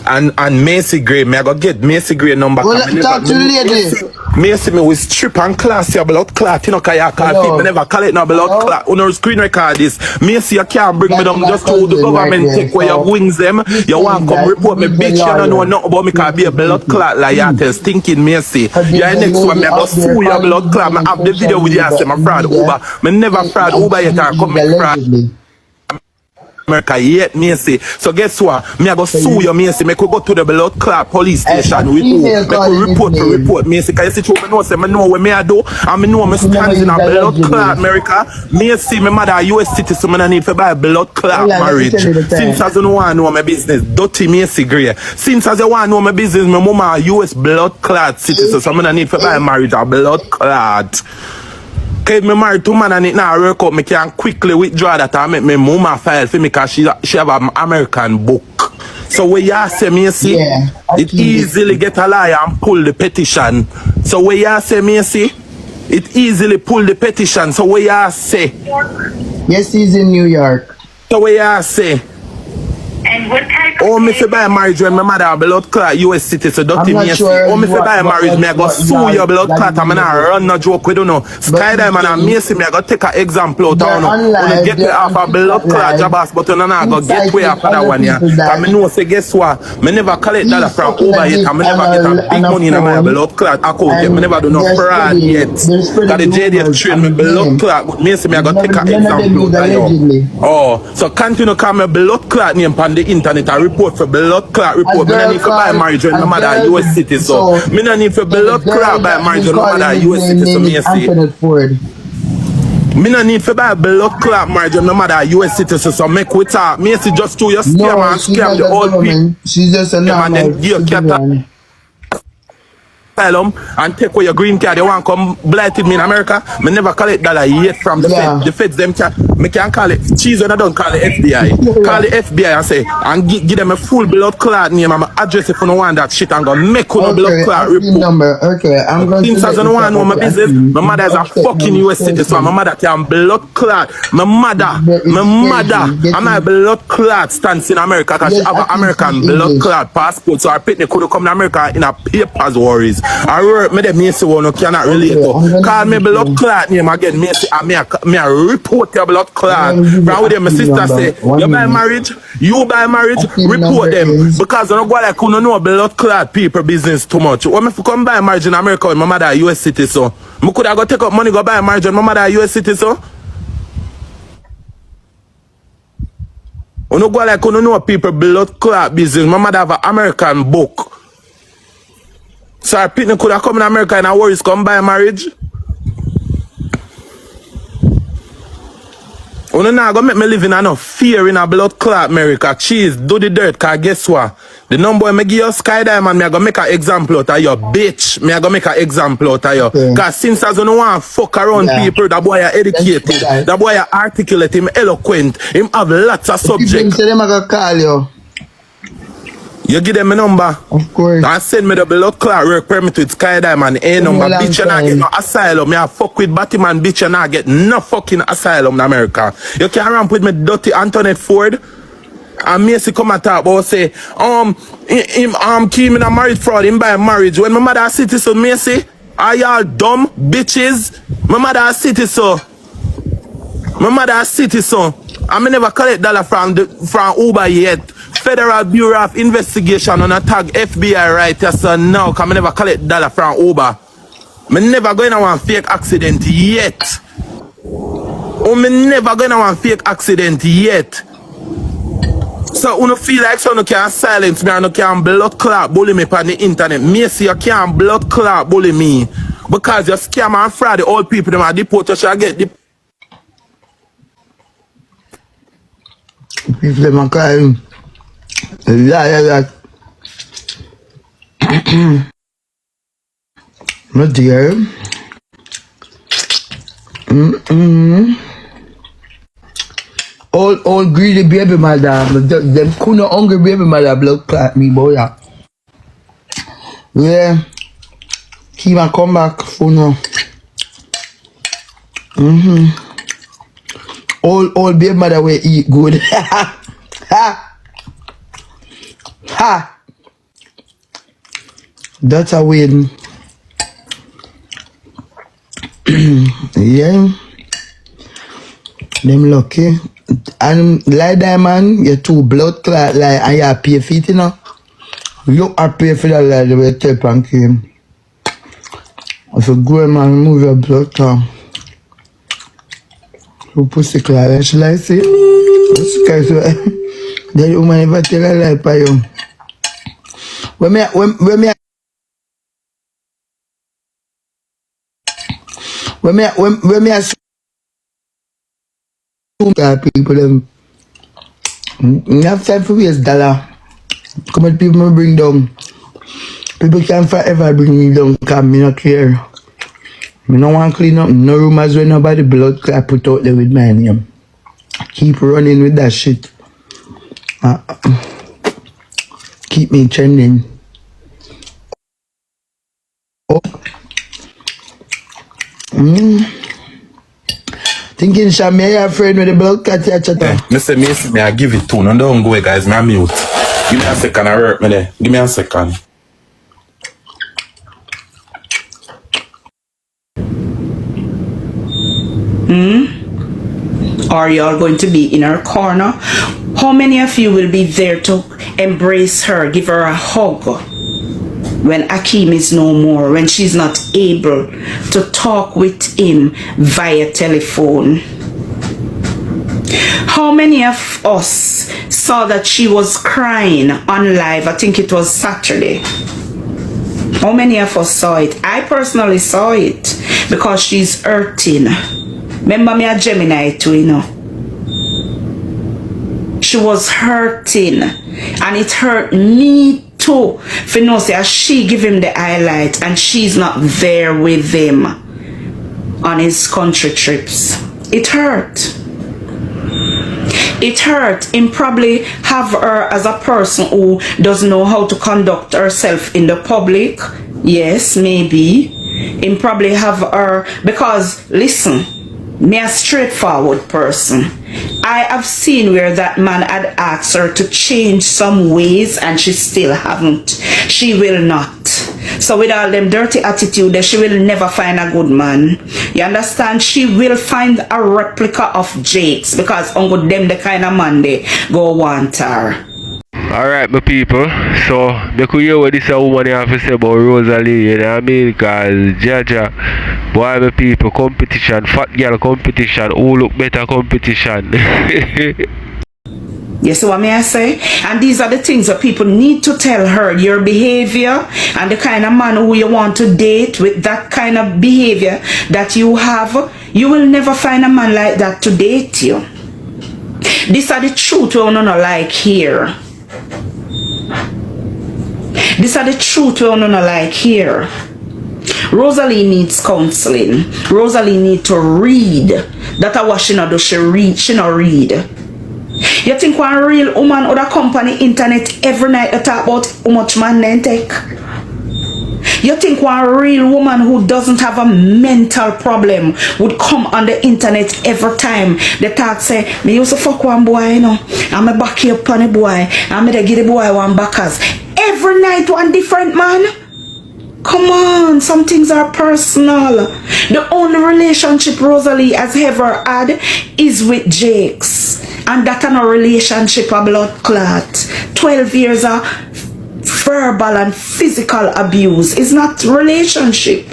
And Macy Gray, me I go get Macy Gray number. Well, talk to the lady. Macy me with strip and class your blood clot, you know, cause you call people, me never call it no blood clot. You know, screen record this. Macy, you can't bring me down just to the government take away your wings them. You want to come report me, bitch, you don't know nothing about me, cause be a blood clot like you tell stinking Macy. You're next one, me I go sue your blood clot. Me have the video with you, I say my fraud Uber. Me never fraud Uber yet, I come me fraud America yet, Macy. So guess what? Me I go sue you, Macy. Me could go to the blood clot police station with who? Me could report Macy. Cause you see, me know, say me know what me I do, and me know me stand in a blood clot America. Macy, me mother a US citizen, so I need to buy a blood clot marriage. Since as you don't want to know my business, dirty Macy Gray. Since as you want to know my business, my mama a US blood clot citizen, so I need to buy a marriage a blood clot. If me married to man and it now work out, me can quickly withdraw that and make me mama file for me because she have an American book. So where you say me see, it easily get a liar and pull the petition. So where you say me see, it easily pull the petition. So where you say, yes, he's in New York. So where you say, and what type of oh, me fi buy marriage when my mother a blood clot US citizen, dirty me sure oh, me fi buy marriage, me I go sue your blood clot and me not run no joke with you know. Skydive man and Macy, me I go take an example out of you know. Get me off a blood clot jabas, but you know I go get way after that one, yeah. And me know say guess what? Me never collect that from Uber yet, and me never get a big money in my blood clot account yet. Me never do no fraud yet. Got the JDF train me blood clot, but Macy, me I go take an example out of you. Oh, so continue call me blood clot name on the internet. I report for blood clot report. Me no need to buy marriage when my mother a US citizen. So me no need for blood clot buy marriage when my mother a US citizen. Me see. Me no need for buy blood clot marriage no matter US citizen, so make we talk. Me see just to your scam No, and she's scam not the a old people. government. She's just a Yeah, man, normal then give your civilian. asylum and take away your green card. They want to come blighted me in America. Me never call it dollar yet from the feds. The feds them me can call it cheese when I don't call it FBI. Call the FBI and say and give them a full blood clot name and address if you don't want that shit and go make on a blood clot report. Number. Okay, I'm going Since to I don't want to know my business, my mother is a fucking US citizen, so my mother can blood clot. My mother, and my blood clot stands in America because she have an American blood clot passport, so her picnic could come to America in a papers worries. I work me them me say one cannot relate to. Call me blood clot name again. Me say me a report your blood clot. From with them, my sister say you buy marriage, report them because I don't go like you don't know blood clot people business too much. When me come buy marriage in America with my mother a US citizen, me could have go take up money go buy marriage with my mother a US citizen. You don't go like you don't know people blood clot business. My mother have an American book. So our people could have come in America and our worries come by marriage. You know now, go make me live in enough fear in a blood clot America. Cheese, do the dirt, cause guess what? The number when me give you Sky Diamond, me I go make an example out of you, bitch. Me I go make an example out of you. Cause since I don't want to fuck around people, that boy are educated, that boy are articulate, him eloquent, him have lots of subjects. People say them I go call you. You give them a number. Of course. And send me the blood clot work permit with Sky Diamond A number. Bitch, you not get no asylum. Me a fuck with Batman, bitch, you not get no fucking asylum in America. You can't ramp with me dirty Antoinette Ford. And me see come and talk about say, him keep in a marriage fraud, him buy marriage. When my mother a citizen, me say, are y'all dumb bitches? My mother a citizen. My mother a citizen. I me never collect dollar from Uber yet. Federal Bureau of Investigation on a tag FBI right here, so now can I never collect dollar from Uber. Me never going to want fake accident yet. Oh, me never going to want fake accident yet. So you feel like so you can silence me and you can blood clot bully me on the internet. Me see you can't blood clot bully me. Because you scam and fraud the old people them are deport you shall get the people them are crying. Yeah. Not there. All greedy baby mother. Them couldn't hungry baby mother blood clot me, boy. Yeah. Keep on come back for now. All baby mother will eat good. Ha! That's a win. Yeah. Them lucky. And like diamond, you two blood clot like and you pay feet, you know. You are pay for that like the way tape and cream. If you go man, remove your blood clot. You pussy clot, shall I say? The woman never tell a lie for you. When me people them have time for waste dollar. Come on, people me bring down. People can forever bring me down because me not care. Me no want clean up no rumors when nobody blood clot put out there with my name. Keep running with that shit. Keep me trending. Thinking Shamia your friend with the blood cat here chatter. Me I give it to no don't go guys, me I mute. Give me a second, I hurt me there. Give me a second. Are y'all going to be in her corner? How many of you will be there to embrace her, give her a hug when Akeem is no more, when she's not able to talk with him via telephone? How many of us saw that she was crying on live? I think it was Saturday. How many of us saw it? I personally saw it because she's hurting. Remember me a Gemini too, you know. She was hurting. And it hurt me too. For you know, say, she give him the highlight and she's not there with him on his country trips. It hurt. It hurt. Him probably have her as a person who doesn't know how to conduct herself in the public. Yes, maybe. Him probably have her because, listen, me a straightforward person. I have seen where that man had asked her to change some ways and she still haven't. She will not. So with all them dirty attitude, she will never find a good man. You understand? She will find a replica of Jake's because uncle them the kind of man they go want her. Alright, my people. So, me could hear what this woman have to say about Rosealee, you know what I mean? Because, Jaja, boy, my people, competition, fat girl competition, who look better competition. You see what may I say? And these are the things that people need to tell her. Your behavior and the kind of man who you want to date with that kind of behavior that you have, you will never find a man like that to date you. These are the truth we don't like here. These are the truth we don't like here. Rosealee needs counseling. Rosealee needs to read. That's what she not do. She not read. You think one real woman or a company internet every night they talk about how much man they take? You think one real woman who doesn't have a mental problem would come on the internet every time they talk say, me used to fuck one boy, you know, I'm a back up on a boy, I'm gonna give the boy one backers. Every night one different man? Come on, some things are personal. The only relationship Rosealee has ever had is with Jake's. And that kind of relationship a blood clot. 12 years of verbal and physical abuse is not relationship.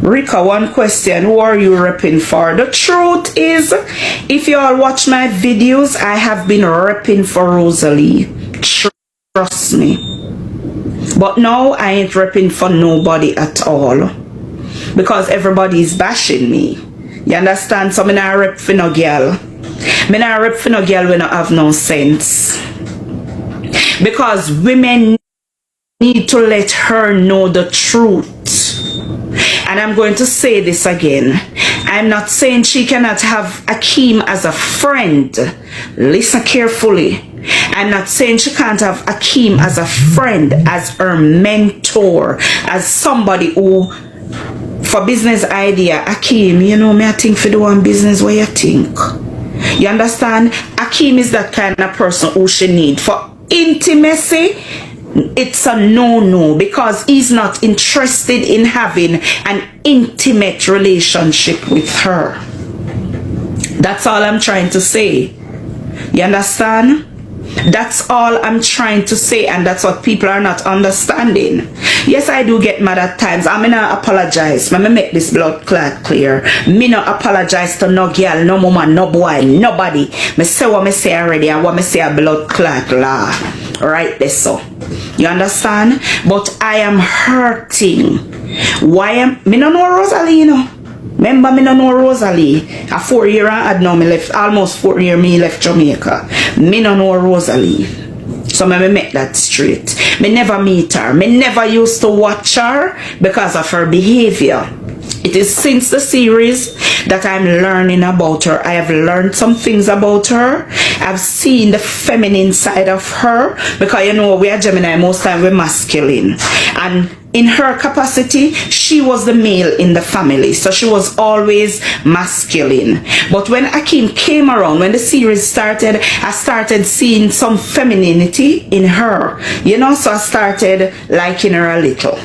Rika, one question. Who are you repping for? The truth is, if you all watch my videos, I have been repping for Rosealee. Trust me. But now I ain't repping for nobody at all. Because everybody is bashing me. You understand? So me not rep for no girl. Me not rep for no girl when I have no sense. Because women need to let her know the truth. And I'm going to say this again. I'm not saying she cannot have Akeem as a friend. Listen carefully. I'm not saying she can't have Akeem as a friend, as her mentor, as somebody who, for business idea, Akeem, you know me, I think for the one business where you think. You understand? Akeem is that kind of person who she need. For intimacy, it's a no-no because he's not interested in having an intimate relationship with her. That's all I'm trying to say. You understand? That's all I'm trying to say, and that's what people are not understanding. Yes, I do get mad at times. I'm gonna apologize. Let me make this blood clot clear. Me no apologize to no girl, no woman, no boy, nobody. Me say what me say already, and what me say a blood clot law. Right there, so. You understand? But I am hurting. Why am me no know Rosealee, you know? Remember me no know Rosealee. A 4 year I had now me left, almost 4 year me left Jamaica. Me no know Rosealee. So me make that straight. Me never meet her. Me never used to watch her because of her behavior. It is since the series that I'm learning about her. I have learned some things about her. I've seen the feminine side of her because you know we are Gemini, most time we're masculine. And in her capacity, she was the male in the family. So she was always masculine. But when Akeem came around, when the series started, I started seeing some femininity in her. You know, so I started liking her a little.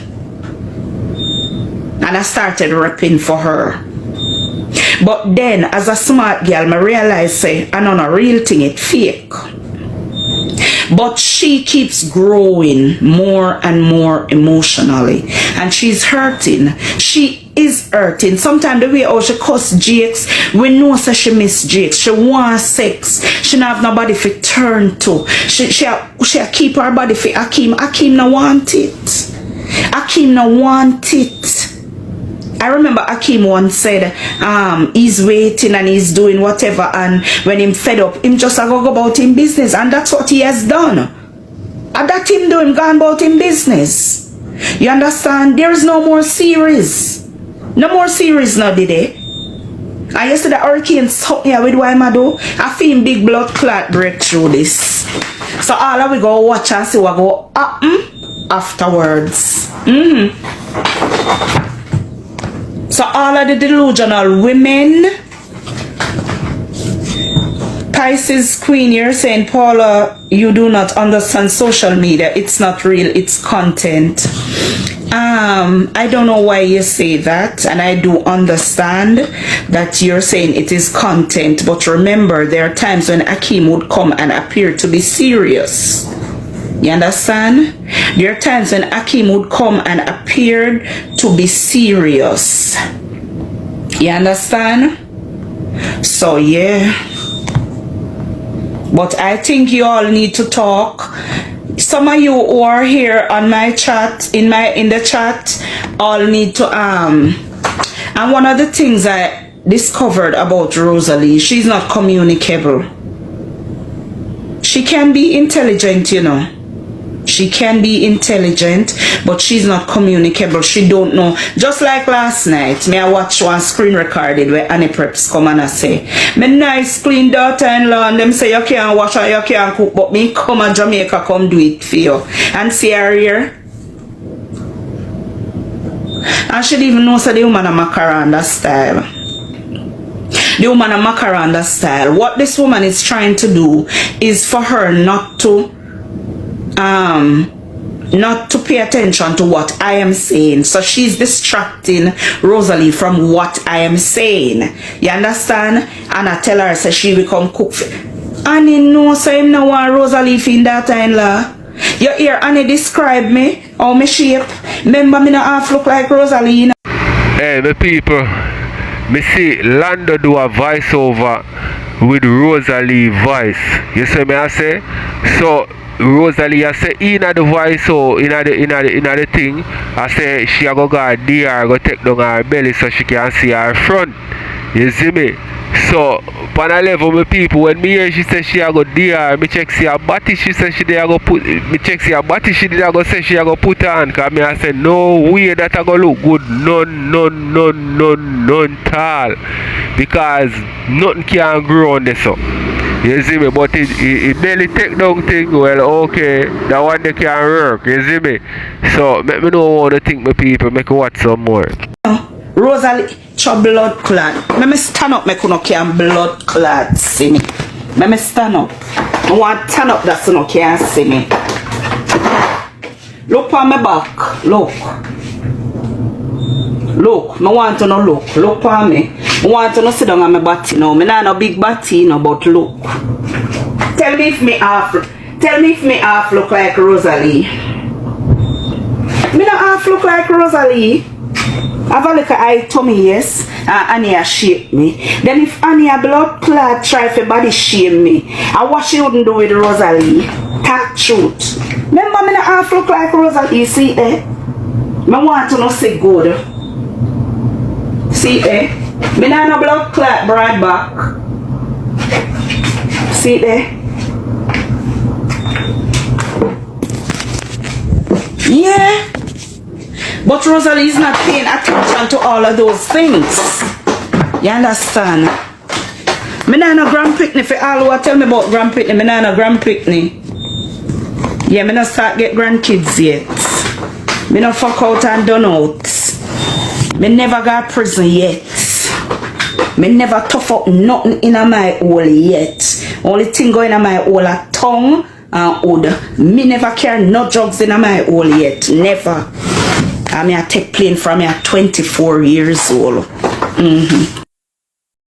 And I started repping for her. But then, as a smart girl, I realized, say, I know a real thing, it's fake. But she keeps growing more and more emotionally. And she's hurting. She is hurting. Sometimes the way how she cuss Jakes, we know that she miss Jakes. She wants sex. She don't have nobody to turn to. She keep her body for Akeem. Akeem no want it. Akeem no want it. I remember Akeem once said he's waiting and he's doing whatever, and when him fed up, him just go about him business, and that's what he has done. And that him doing gone about him business. You understand? There is no more series. No more series now, did it? And yesterday hurricane stuck here with what I do. I feel big blood clot break through this. So all of we go watch and see what go happen afterwards. So all of the delusional women, Pisces Queen, you're saying, Paula, you do not understand social media. It's not real, it's content. I don't know why you say that, and I do understand that you're saying it is content, but remember, there are times when Akeem would come and appear to be serious. You understand? There are times when Akeem would come and appear to be serious. You understand? So yeah. But I think you all need to talk. Some of you who are here on my chat, in the chat, all need to and one of the things I discovered about Rosealee, she's not communicable. She can be intelligent, you know. She can be intelligent, but she's not communicable. She don't know. Just like last night, me I watch one screen recorded where Annie Preps come and I say, my nice clean daughter-in-law, and them say you can't wash or you can't cook, but me come and Jamaica come do it for you. And see her here. And she didn't even know so the woman a macaranda style. The woman a macaranda style. What this woman is trying to do is for her not to pay attention to what I am saying. So she's distracting Rosealee from what I am saying. You understand? And I tell her, so she will come cook. Annie no, so him no want Rosealee in that in-law. You hear Annie describe me, how me shape. Remember me no half look like Rosealee, you know? Hey, my people, me see Lando do a voiceover with Rosealee voice. You see me I say? So Rosealee I say in the voice, so in the thing, I say she a go DR, go take down her belly so she can see her front. You see me? So on a level my people, when me hear she say she a go DR, me check see her body, she say she dey go put, me check see her body, she did go say she a go put on, cause me I say no way that a go look good, none tall, because nothing can grow on this up. You see me, but it barely take down thing, well okay, that one they can work, you see me. So let me know what to think my people, make watch some more. Rosealee, your blood clot. Let me stand up, me no can blood clot see me. Let me stand up. I want to stand up that so no can see me. Look on my back, look. Look, no want to no look. Look on me. I want to no sit down on my body now. Me not no big body no, but look. Tell me if me half look like Rosealee. Me not half look like Rosealee. Have a look at eye tummy, yes. Annie a shape me. Then if Annie a blood clot try for body shame me, I what she wouldn't do with Rosealee. Talk truth. Remember me not half look like Rosealee, see eh? Me want to no say good. See eh? Me not no blood clot broad back. See eh? Yeah. But Rosealee is not paying attention to all of those things. You understand? Me not no grand picnic for all who tell me about grand picnic. Me not no grand picnic. Yeah, me not start get grandkids yet. Me not fuck out and done out. Me never got prison yet. Me never tough up nothing in my hole yet. Only thing going in my hole a tongue and hood. Me never carry no drugs in my hole yet. Never. I take plane from me at 24 years old.